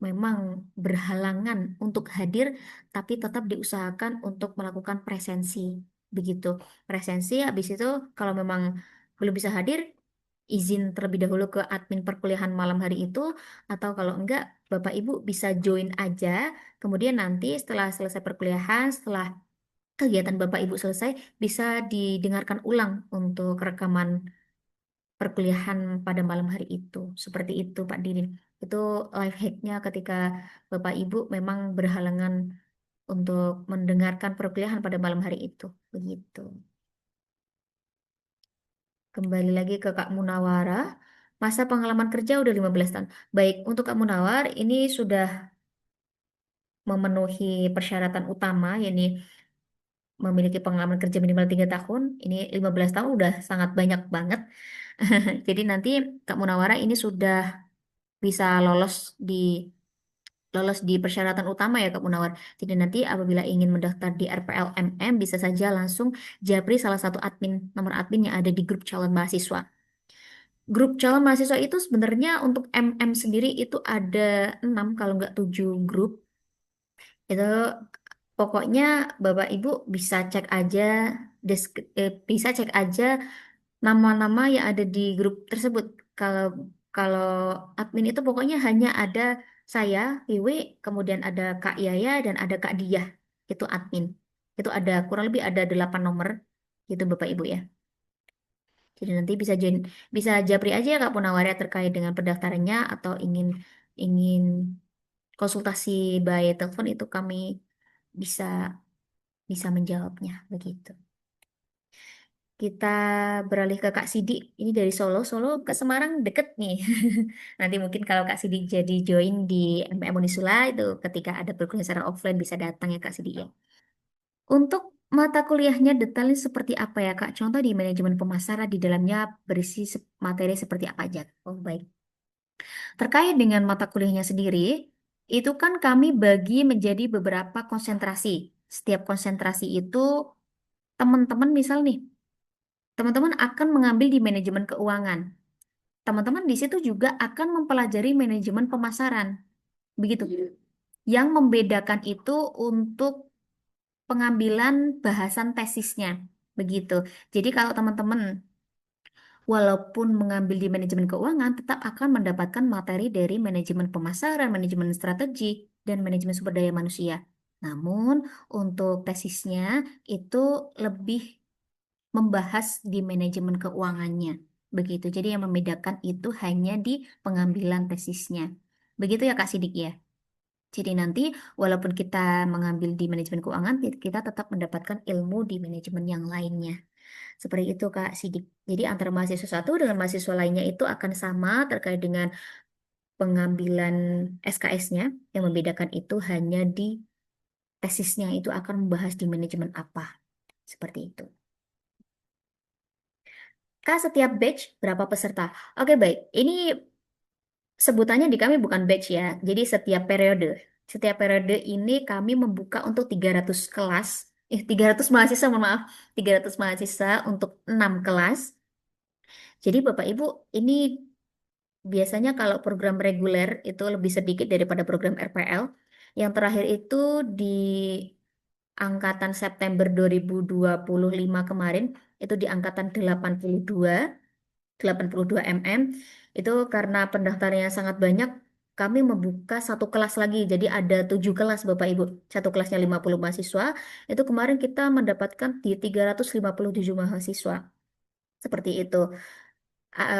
memang berhalangan untuk hadir, tapi tetap diusahakan untuk melakukan presensi. Begitu. Presensi, habis itu kalau memang belum bisa hadir, izin terlebih dahulu ke admin perkuliahan malam hari itu, atau kalau enggak, Bapak Ibu bisa join aja, kemudian nanti setelah selesai perkuliahan, setelah kegiatan Bapak Ibu selesai, bisa didengarkan ulang untuk rekaman perkuliahan pada malam hari itu. Seperti itu, Pak Didin. Itu life hack-nya ketika Bapak Ibu memang berhalangan untuk mendengarkan perkuliahan pada malam hari itu. Begitu. Kembali lagi ke Kak Munawara. Masa pengalaman kerja udah 15 tahun. Baik, untuk Kak Munawar, ini sudah memenuhi persyaratan utama, yakni memiliki pengalaman kerja minimal 3 tahun. Ini 15 tahun udah sangat banyak banget. Jadi nanti Kak Munawara ini sudah bisa lolos di persyaratan utama ya Kak Munawar. Jadi nanti apabila ingin mendaftar di RPLMM bisa saja langsung japri salah satu nomor admin yang ada di grup calon mahasiswa. Grup calon mahasiswa itu sebenarnya untuk MM sendiri itu ada 6 kalau nggak 7 grup. Itu pokoknya Bapak Ibu bisa cek aja nama-nama yang ada di grup tersebut. Kalau kalau admin itu pokoknya hanya ada saya, Wiwi, kemudian ada Kak Yaya dan ada Kak Diah. Itu admin. Itu ada kurang lebih ada 8 nomor gitu Bapak Ibu ya. Jadi nanti bisa japri aja ya Kak Punawaria terkait dengan pendaftarannya atau ingin ingin konsultasi by telepon itu kami bisa bisa menjawabnya begitu. Kita beralih ke Kak Sidi. Ini dari Solo. Solo ke Semarang deket nih. Nanti mungkin kalau Kak Sidi jadi join di MPM Unisula itu ketika ada perkuliahan secara offline bisa datang ya Kak Sidi ya. Untuk mata kuliahnya detailnya seperti apa ya Kak? Contoh di manajemen pemasaran di dalamnya berisi materi seperti apa aja? Oh baik. Terkait dengan mata kuliahnya sendiri, itu kan kami bagi menjadi beberapa konsentrasi. Setiap konsentrasi itu teman-teman misal nih, teman-teman akan mengambil di manajemen keuangan. Teman-teman di situ juga akan mempelajari manajemen pemasaran. Begitu. Yang membedakan itu untuk pengambilan bahasan tesisnya. Begitu. Jadi kalau teman-teman walaupun mengambil di manajemen keuangan, tetap akan mendapatkan materi dari manajemen pemasaran, manajemen strategi, dan manajemen sumber daya manusia. Namun, untuk tesisnya itu lebih membahas di manajemen keuangannya. Begitu. Jadi yang membedakan itu hanya di pengambilan tesisnya. Begitu ya Kak Sidik ya. Jadi nanti walaupun kita mengambil di manajemen keuangan, kita tetap mendapatkan ilmu di manajemen yang lainnya. Seperti itu Kak Sidik. Jadi antara mahasiswa satu dengan mahasiswa lainnya itu akan sama terkait dengan pengambilan SKS-nya. Yang membedakan itu hanya di tesisnya itu akan membahas di manajemen apa. Seperti itu. Kak, setiap batch berapa peserta? Oke, baik. Ini sebutannya di kami bukan batch ya. Jadi setiap periode. Setiap periode ini kami membuka untuk 300 kelas. 300 mahasiswa, mohon maaf. 300 mahasiswa untuk 6 kelas. Jadi Bapak Ibu, ini biasanya kalau program reguler itu lebih sedikit daripada program RPL. Yang terakhir itu di angkatan September 2025 kemarin, itu di angkatan 82 mm. Itu karena pendaftarnya sangat banyak, kami membuka satu kelas lagi. Jadi ada 7 kelas Bapak Ibu. Satu kelasnya 50 mahasiswa. Itu kemarin kita mendapatkan di 357 mahasiswa. Seperti itu.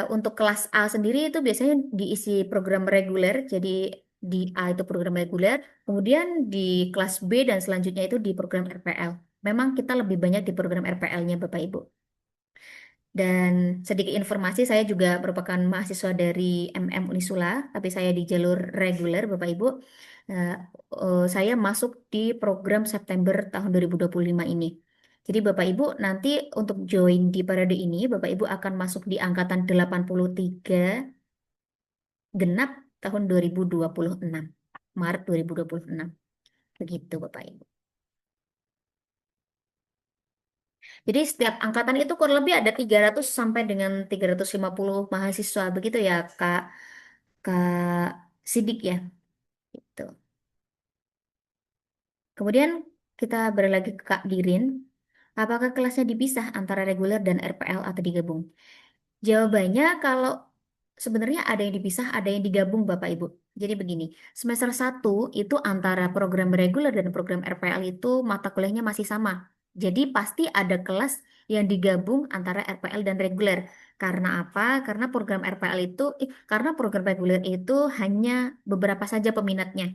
Untuk kelas A sendiri itu biasanya diisi program reguler, jadi di A itu program reguler, kemudian di kelas B dan selanjutnya itu di program RPL. Memang kita lebih banyak di program RPL-nya Bapak Ibu. Dan sedikit informasi, saya juga merupakan mahasiswa dari MM Unisula, tapi saya di jalur reguler Bapak Ibu. Nah, saya masuk di program September tahun 2025 ini. Jadi Bapak Ibu nanti untuk join di periode ini, Bapak Ibu akan masuk di angkatan 83 genap tahun 2026. Maret 2026. Begitu Bapak Ibu. Jadi setiap angkatan itu kurang lebih ada 300 sampai dengan 350 mahasiswa. Begitu ya Kak, Kak Sidik ya. Gitu. Kemudian kita berlagi ke Kak Dirin. Apakah kelasnya dipisah antara reguler dan RPL atau digabung? Jawabannya kalau sebenarnya ada yang dipisah, ada yang digabung Bapak Ibu. Jadi begini, semester 1 itu antara program reguler dan program RPL itu mata kuliahnya masih sama. Jadi pasti ada kelas yang digabung antara RPL dan reguler. Karena apa? Karena program reguler itu hanya beberapa saja peminatnya.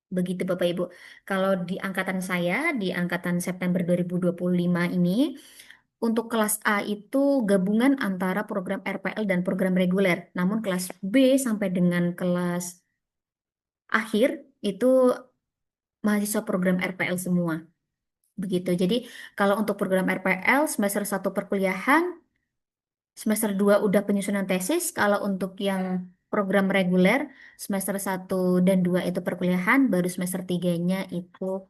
Begitu Bapak Ibu. Kalau di angkatan saya, di angkatan September 2025 ini, untuk kelas A itu gabungan antara program RPL dan program reguler. Namun kelas B sampai dengan kelas akhir itu mahasiswa program RPL semua. Begitu. Jadi kalau untuk program RPL semester 1 perkuliahan, semester 2 udah penyusunan tesis. Kalau untuk yang program reguler semester 1 dan 2 itu perkuliahan, baru semester 3-nya itu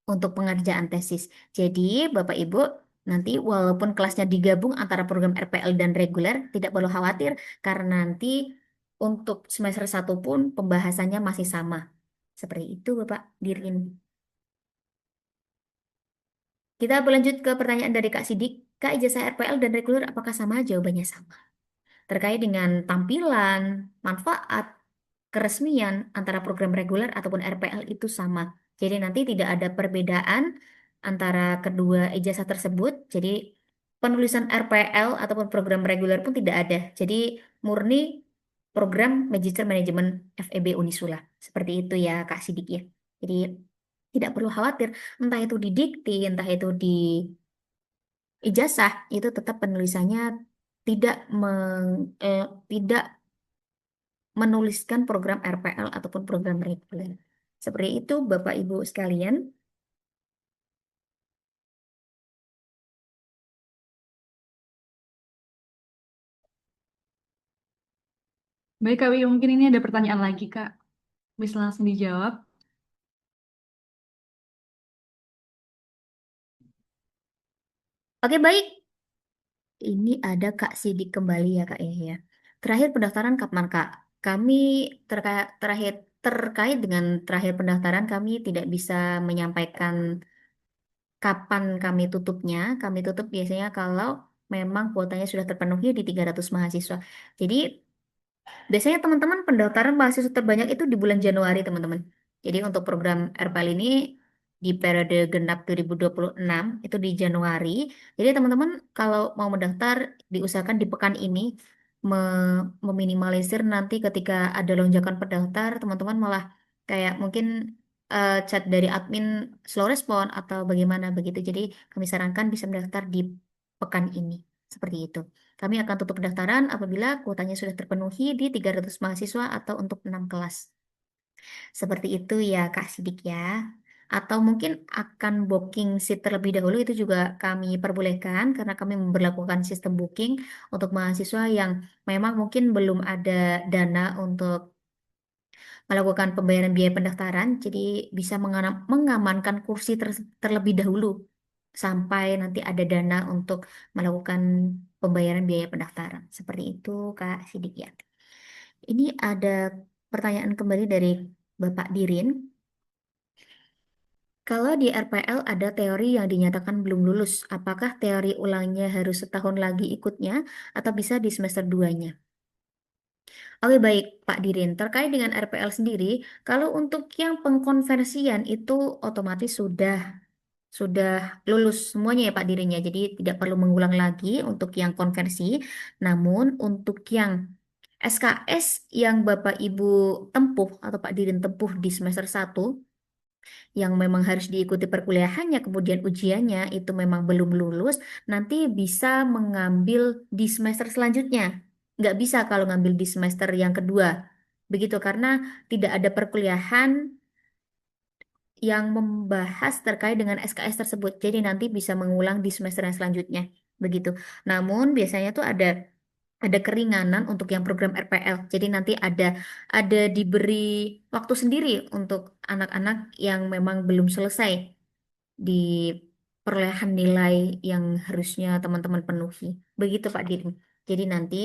untuk pengerjaan tesis. Jadi, Bapak Ibu, nanti walaupun kelasnya digabung antara program RPL dan reguler, tidak perlu khawatir karena nanti untuk semester 1 pun pembahasannya masih sama. Seperti itu, Bapak Dirin. Kita berlanjut ke pertanyaan dari Kak Sidik. Kak, ijazah RPL dan reguler apakah sama? Jawabannya sama. Terkait dengan tampilan, manfaat, keresmian antara program reguler ataupun RPL itu sama. Jadi nanti tidak ada perbedaan antara kedua ijazah tersebut. Jadi penulisan RPL ataupun program reguler pun tidak ada. Jadi murni program Magister Manajemen FEB Unisula. Seperti itu ya Kak Sidik ya. Jadi tidak perlu khawatir, entah itu di dikti, entah itu di ijazah, itu tetap penulisannya tidak tidak menuliskan program RPL ataupun program reguler. Seperti itu Bapak Ibu sekalian. Baik, Kak Wi, mungkin ini ada pertanyaan lagi, Kak. Bisa langsung dijawab. Oke, baik. Ini ada Kak Sidik kembali ya Kak ya. Terakhir pendaftaran kapan Kak? Kami terkait dengan terakhir pendaftaran kami tidak bisa menyampaikan kapan kami tutupnya. Kami tutup biasanya kalau memang kuotanya sudah terpenuhi di 300 mahasiswa. Jadi biasanya teman-teman pendaftaran mahasiswa terbanyak itu di bulan Januari teman-teman. Jadi untuk program RPL ini di periode genap 2026 itu di Januari. Jadi teman-teman kalau mau mendaftar diusahakan di pekan ini meminimalisir nanti ketika ada lonjakan pendaftar teman-teman malah kayak mungkin chat dari admin slow respon atau bagaimana begitu. Jadi kami sarankan bisa mendaftar di pekan ini. Seperti itu. Kami akan tutup pendaftaran apabila kuotanya sudah terpenuhi di 300 mahasiswa atau untuk 6 kelas. Seperti itu ya Kak Sidik ya. Atau mungkin akan booking seat terlebih dahulu itu juga kami perbolehkan karena kami memberlakukan sistem booking untuk mahasiswa yang memang mungkin belum ada dana untuk melakukan pembayaran biaya pendaftaran. Jadi bisa mengamankan kursi terlebih dahulu sampai nanti ada dana untuk melakukan pembayaran biaya pendaftaran. Seperti itu, Kak Sidik ya. Ini ada pertanyaan kembali dari Bapak Dirin. Kalau di RPL ada teori yang dinyatakan belum lulus, apakah teori ulangnya harus setahun lagi ikutnya atau bisa di semester 2-nya? Oke baik Pak Dirin, terkait dengan RPL sendiri, kalau untuk yang pengkonversian itu otomatis sudah lulus semuanya ya Pak dirinya, jadi tidak perlu mengulang lagi untuk yang konversi. Namun untuk yang SKS yang Bapak Ibu tempuh atau Pak Dirin tempuh di semester 1 yang memang harus diikuti perkuliahannya, kemudian ujiannya itu memang belum lulus, nanti bisa mengambil di semester selanjutnya. Nggak bisa kalau ngambil di semester yang kedua. Begitu karena tidak ada perkuliahan yang membahas terkait dengan SKS tersebut. Jadi nanti bisa mengulang di semester yang selanjutnya. Begitu. Namun biasanya tuh ada keringanan untuk yang program RPL. Jadi nanti ada diberi waktu sendiri untuk anak-anak yang memang belum selesai di perolehan nilai yang harusnya teman-teman penuhi. Begitu Pak Dirin. Jadi nanti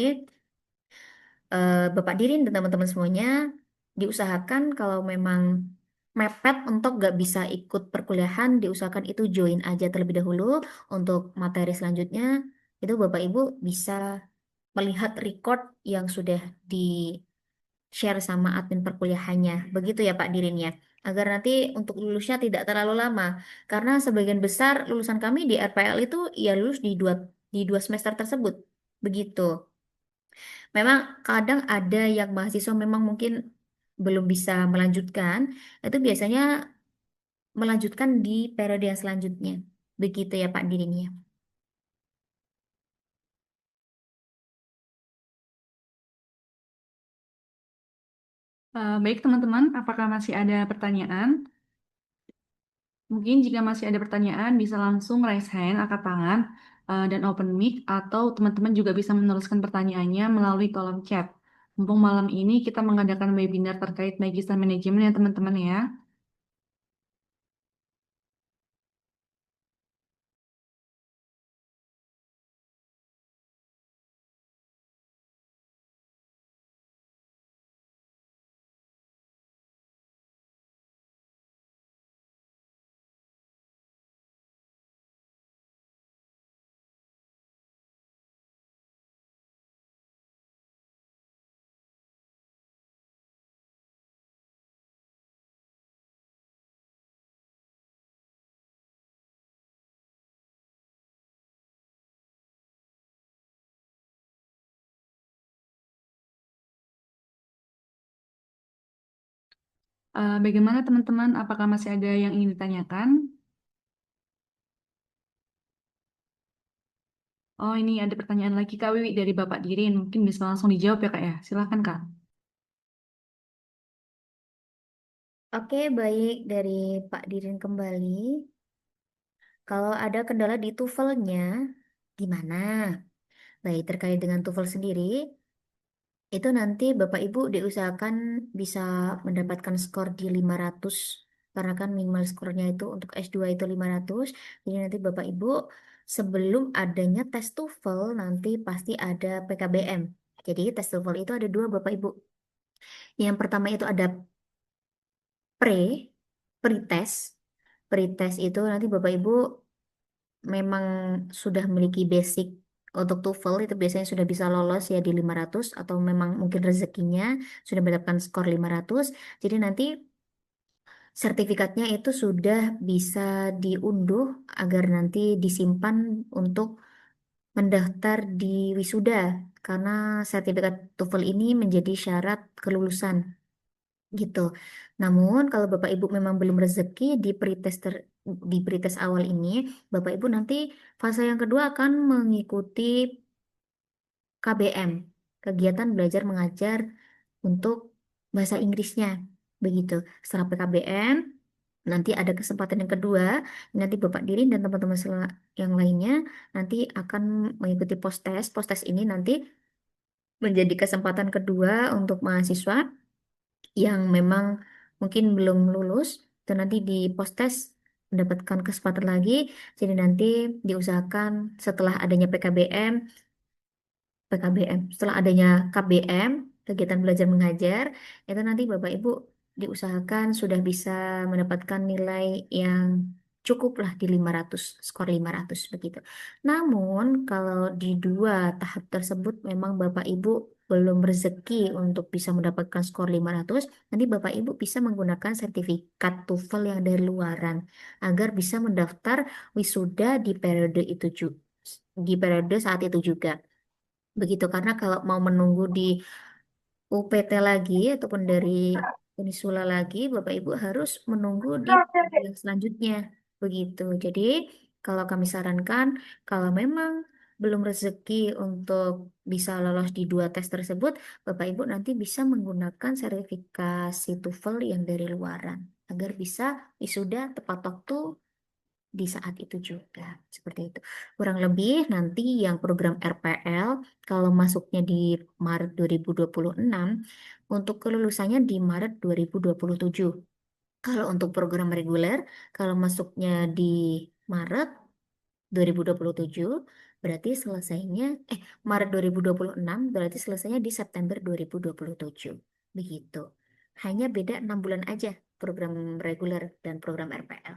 Bapak Dirin dan teman-teman semuanya diusahakan kalau memang mepet untuk gak bisa ikut perkuliahan, diusahakan itu join aja terlebih dahulu. Untuk materi selanjutnya, itu Bapak Ibu bisa melihat record yang sudah di-share sama admin perkuliahannya. Begitu ya Pak Dirin ya. Agar nanti untuk lulusnya tidak terlalu lama. Karena sebagian besar lulusan kami di RPL itu ya lulus di dua semester tersebut. Begitu. Memang kadang ada yang mahasiswa memang mungkin belum bisa melanjutkan, itu biasanya melanjutkan di periode yang selanjutnya. Begitu ya Pak Dirinya. Baik, teman-teman, apakah masih ada pertanyaan? Mungkin jika masih ada pertanyaan, bisa langsung raise hand, angkat tangan, dan open mic, atau teman-teman juga bisa menuliskan pertanyaannya melalui kolom chat. Mumpung malam ini kita mengadakan webinar terkait Magister Manajemen ya teman-teman ya. Bagaimana teman-teman? Apakah masih ada yang ingin ditanyakan? Oh, ini ada pertanyaan lagi Kak Wiwi dari Bapak Dirin. Mungkin bisa langsung dijawab ya Kak ya. Silahkan Kak. Oke, baik dari Pak Dirin kembali. Kalau ada kendala di TOEFL-nya, gimana? Baik, terkait dengan TOEFL sendiri, Itu nanti Bapak Ibu diusahakan bisa mendapatkan skor di 500 karena kan minimal skornya itu untuk S2 itu 500. Jadi nanti Bapak Ibu sebelum adanya tes TOEFL nanti pasti ada PKBM. Jadi tes TOEFL itu ada dua Bapak Ibu. Yang pertama itu ada pre, pretest. Pretest itu nanti Bapak Ibu memang sudah memiliki basic untuk TOEFL itu biasanya sudah bisa lolos ya di 500 atau memang mungkin rezekinya sudah mendapatkan skor 500. Jadi nanti sertifikatnya itu sudah bisa diunduh agar nanti disimpan untuk mendaftar di wisuda karena sertifikat TOEFL ini menjadi syarat kelulusan gitu. Namun kalau Bapak Ibu memang belum rezeki di pretest awal ini, Bapak Ibu nanti fase yang kedua akan mengikuti KBM, kegiatan belajar mengajar untuk bahasa Inggrisnya. Begitu. Setelah PKBM, nanti ada kesempatan yang kedua, nanti Bapak Dirin dan teman-teman yang lainnya nanti akan mengikuti post-test. Post-test ini nanti menjadi kesempatan kedua untuk mahasiswa yang memang mungkin belum lulus itu nanti di post-test mendapatkan kesempatan lagi. Jadi nanti diusahakan setelah adanya setelah adanya KBM, kegiatan belajar mengajar, itu nanti Bapak Ibu diusahakan sudah bisa mendapatkan nilai yang cukup lah di 500 skor 500 begitu. Namun kalau di dua tahap tersebut memang Bapak Ibu belum rezeki untuk bisa mendapatkan skor 500, nanti Bapak Ibu bisa menggunakan sertifikat TOEFL yang dari luaran agar bisa mendaftar wisuda di periode itu juga, di periode saat itu juga. Begitu karena kalau mau menunggu di UPT lagi ataupun dari Unisula lagi, Bapak Ibu harus menunggu di yang selanjutnya. Begitu. Jadi, kalau kami sarankan, kalau memang belum rezeki untuk bisa lolos di dua tes tersebut, Bapak Ibu nanti bisa menggunakan sertifikasi TOEFL yang dari luaran agar bisa wisuda tepat waktu di saat itu juga. Seperti itu. Kurang lebih nanti yang program RPL kalau masuknya di Maret 2026 untuk kelulusannya di Maret 2027. Kalau untuk program reguler kalau masuknya di Maret 2027 berarti selesainya Maret 2026 berarti selesainya di September 2027. Begitu. Hanya beda 6 bulan aja program reguler dan program RPL.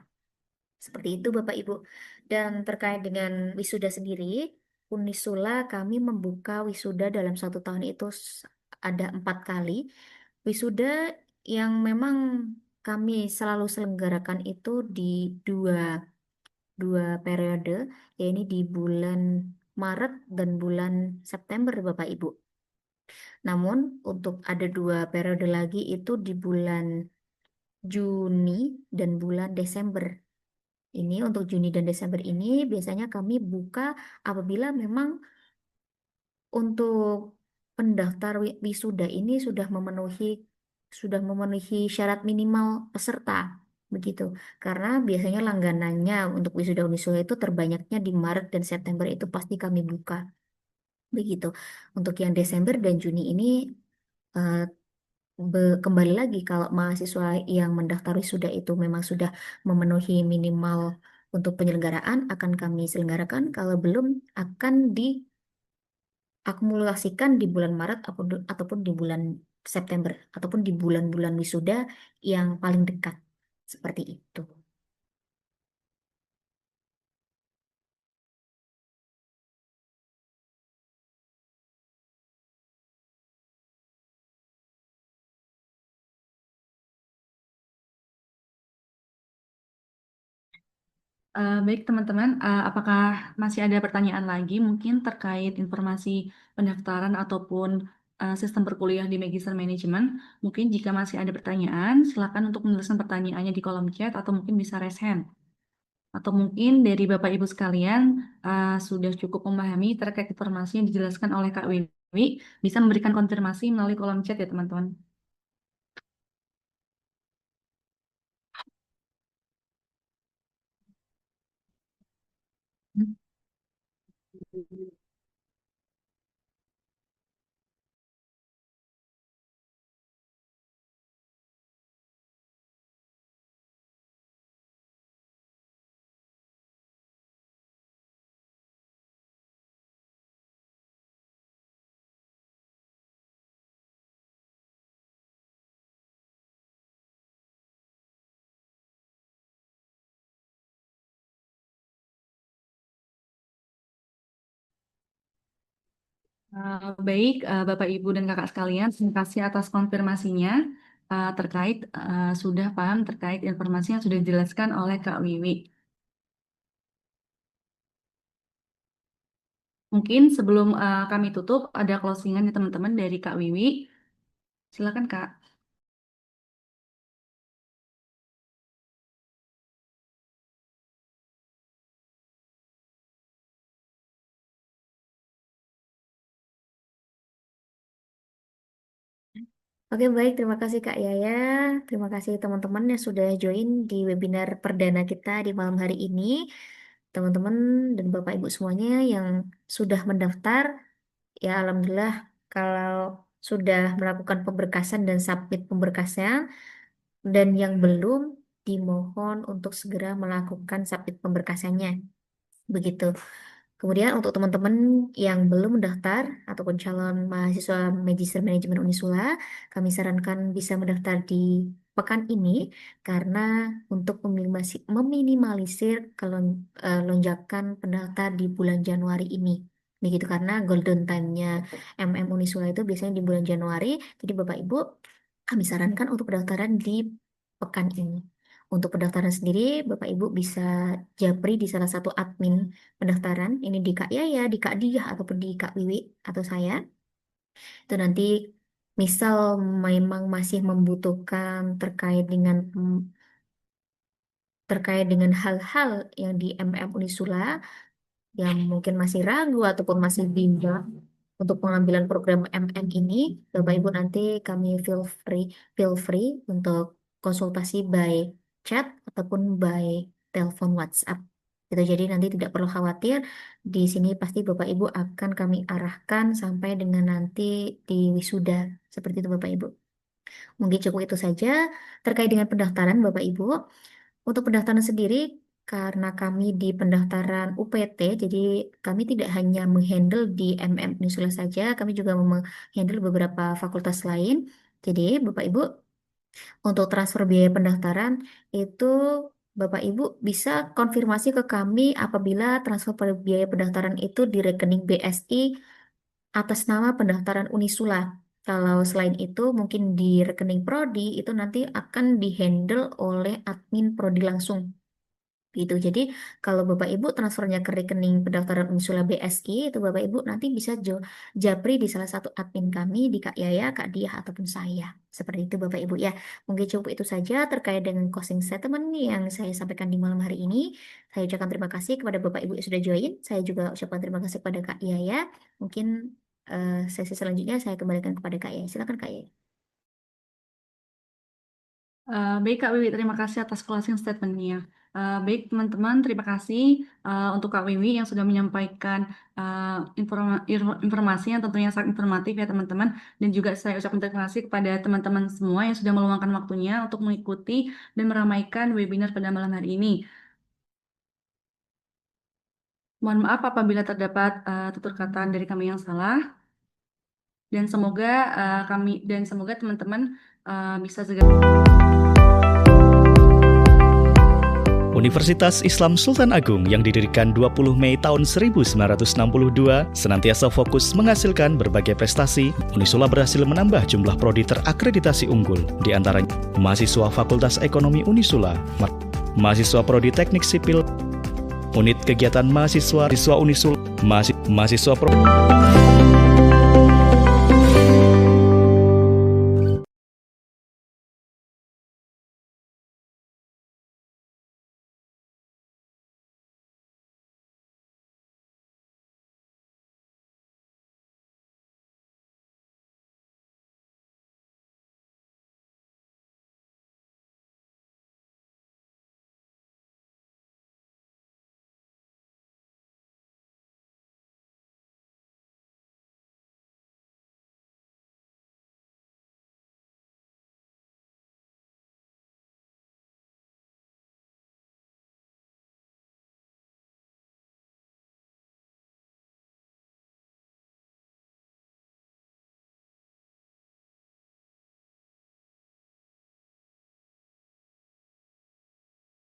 Seperti itu Bapak Ibu. Dan terkait dengan wisuda sendiri, Unisula kami membuka wisuda dalam satu tahun itu ada 4 kali. Wisuda yang memang kami selalu selenggarakan itu di dua, dua periode, yaitu di bulan Maret dan bulan September Bapak Ibu. Namun untuk ada 2 periode lagi itu di bulan Juni dan bulan Desember. Ini untuk Juni dan Desember ini biasanya kami buka apabila memang untuk pendaftar wisuda ini sudah memenuhi syarat minimal peserta begitu. Karena biasanya langganannya untuk wisuda Unisula itu terbanyaknya di Maret dan September itu pasti kami buka. Begitu. Untuk yang Desember dan Juni ini eh, kembali lagi kalau mahasiswa yang mendaftar wisuda itu memang sudah memenuhi minimal untuk penyelenggaraan akan kami selenggarakan. Kalau belum akan diakumulasikan di bulan Maret ataupun di bulan September ataupun di bulan-bulan wisuda yang paling dekat. Seperti itu. Baik teman-teman, apakah masih ada pertanyaan lagi mungkin terkait informasi pendaftaran ataupun sistem perkuliahan di Magister Manajemen? Mungkin jika masih ada pertanyaan, silakan untuk menuliskan pertanyaannya di kolom chat atau mungkin bisa raise hand. Atau mungkin dari Bapak Ibu sekalian sudah cukup memahami terkait informasi yang dijelaskan oleh Kak Wiwi, bisa memberikan konfirmasi melalui kolom chat ya teman-teman. Baik, Bapak, Ibu, dan Kakak sekalian, terima kasih atas konfirmasinya terkait sudah paham terkait informasi yang sudah dijelaskan oleh Kak Wiwi. Mungkin sebelum kami tutup, ada closingan ya teman-teman dari Kak Wiwi. Silakan Kak. Oke, baik. Terima kasih Kak Yaya. Terima kasih teman-teman yang sudah join di webinar perdana kita di malam hari ini. Teman-teman dan Bapak Ibu semuanya yang sudah mendaftar, ya alhamdulillah kalau sudah melakukan pemberkasan dan submit pemberkasan, dan yang belum dimohon untuk segera melakukan submit pemberkasannya. Begitu. Kemudian untuk teman-teman yang belum mendaftar ataupun calon mahasiswa Magister Manajemen Unisula, kami sarankan bisa mendaftar di pekan ini karena untuk meminimalisir lonjakan pendaftar di bulan Januari ini. Begitu karena golden time-nya Unisula itu biasanya di bulan Januari. Jadi Bapak Ibu, kami sarankan untuk pendaftaran di pekan ini. Untuk pendaftaran sendiri, Bapak Ibu bisa japri di salah satu admin pendaftaran, ini di Kak Yaya, di Kak Diah, ataupun di Kak Wiwi atau saya. Itu nanti misal memang masih membutuhkan terkait dengan hal-hal yang di Unisula yang mungkin masih ragu ataupun masih bimbang untuk pengambilan program ini, Bapak Ibu nanti kami feel free untuk konsultasi by chat ataupun by telepon WhatsApp. Gitu. Jadi nanti tidak perlu khawatir, di sini pasti Bapak Ibu akan kami arahkan sampai dengan nanti di wisuda. Seperti itu Bapak Ibu. Mungkin cukup itu saja terkait dengan pendaftaran Bapak Ibu. Untuk pendaftaran sendiri, karena kami di pendaftaran UPT, jadi kami tidak hanya menghandle di Unisula saja, kami juga menghandle beberapa fakultas lain. Jadi Bapak Ibu, untuk transfer biaya pendaftaran itu Bapak Ibu bisa konfirmasi ke kami apabila transfer biaya pendaftaran itu di rekening BSI atas nama pendaftaran Unisula. Kalau selain itu mungkin di rekening Prodi itu nanti akan dihandle oleh admin Prodi langsung. Gitu. Jadi kalau Bapak Ibu transfernya ke rekening pendaftaran Unisula BSI itu Bapak Ibu nanti bisa japri di salah satu admin kami di Kak Yaya, Kak Diah ataupun saya. Seperti itu Bapak Ibu ya. Mungkin cukup itu saja terkait dengan closing statement yang saya sampaikan di malam hari ini. Saya ucapkan terima kasih kepada Bapak Ibu yang sudah join. Saya juga ucapkan terima kasih kepada Kak Yaya. Mungkin sesi selanjutnya saya kembalikan kepada Kak Yaya. Silakan Kak Yaya. Baik Kak Wiwi, terima kasih atas closing statement-nya. Baik teman-teman, terima kasih untuk Kak Wiwi yang sudah menyampaikan informasi yang tentunya sangat informatif ya teman-teman. Dan juga saya ucapkan terima kasih kepada teman-teman semua yang sudah meluangkan waktunya untuk mengikuti dan meramaikan webinar pada malam hari ini. Mohon maaf apabila terdapat tutur kata dari kami yang salah. Dan semoga teman-teman bisa segera. Universitas Islam Sultan Agung yang didirikan 20 Mei tahun 1962 senantiasa fokus menghasilkan berbagai prestasi. Unisula berhasil menambah jumlah prodi terakreditasi unggul, di antaranya mahasiswa Fakultas Ekonomi Unisula, mahasiswa Prodi Teknik Sipil, unit kegiatan mahasiswa Unisula, mahasiswa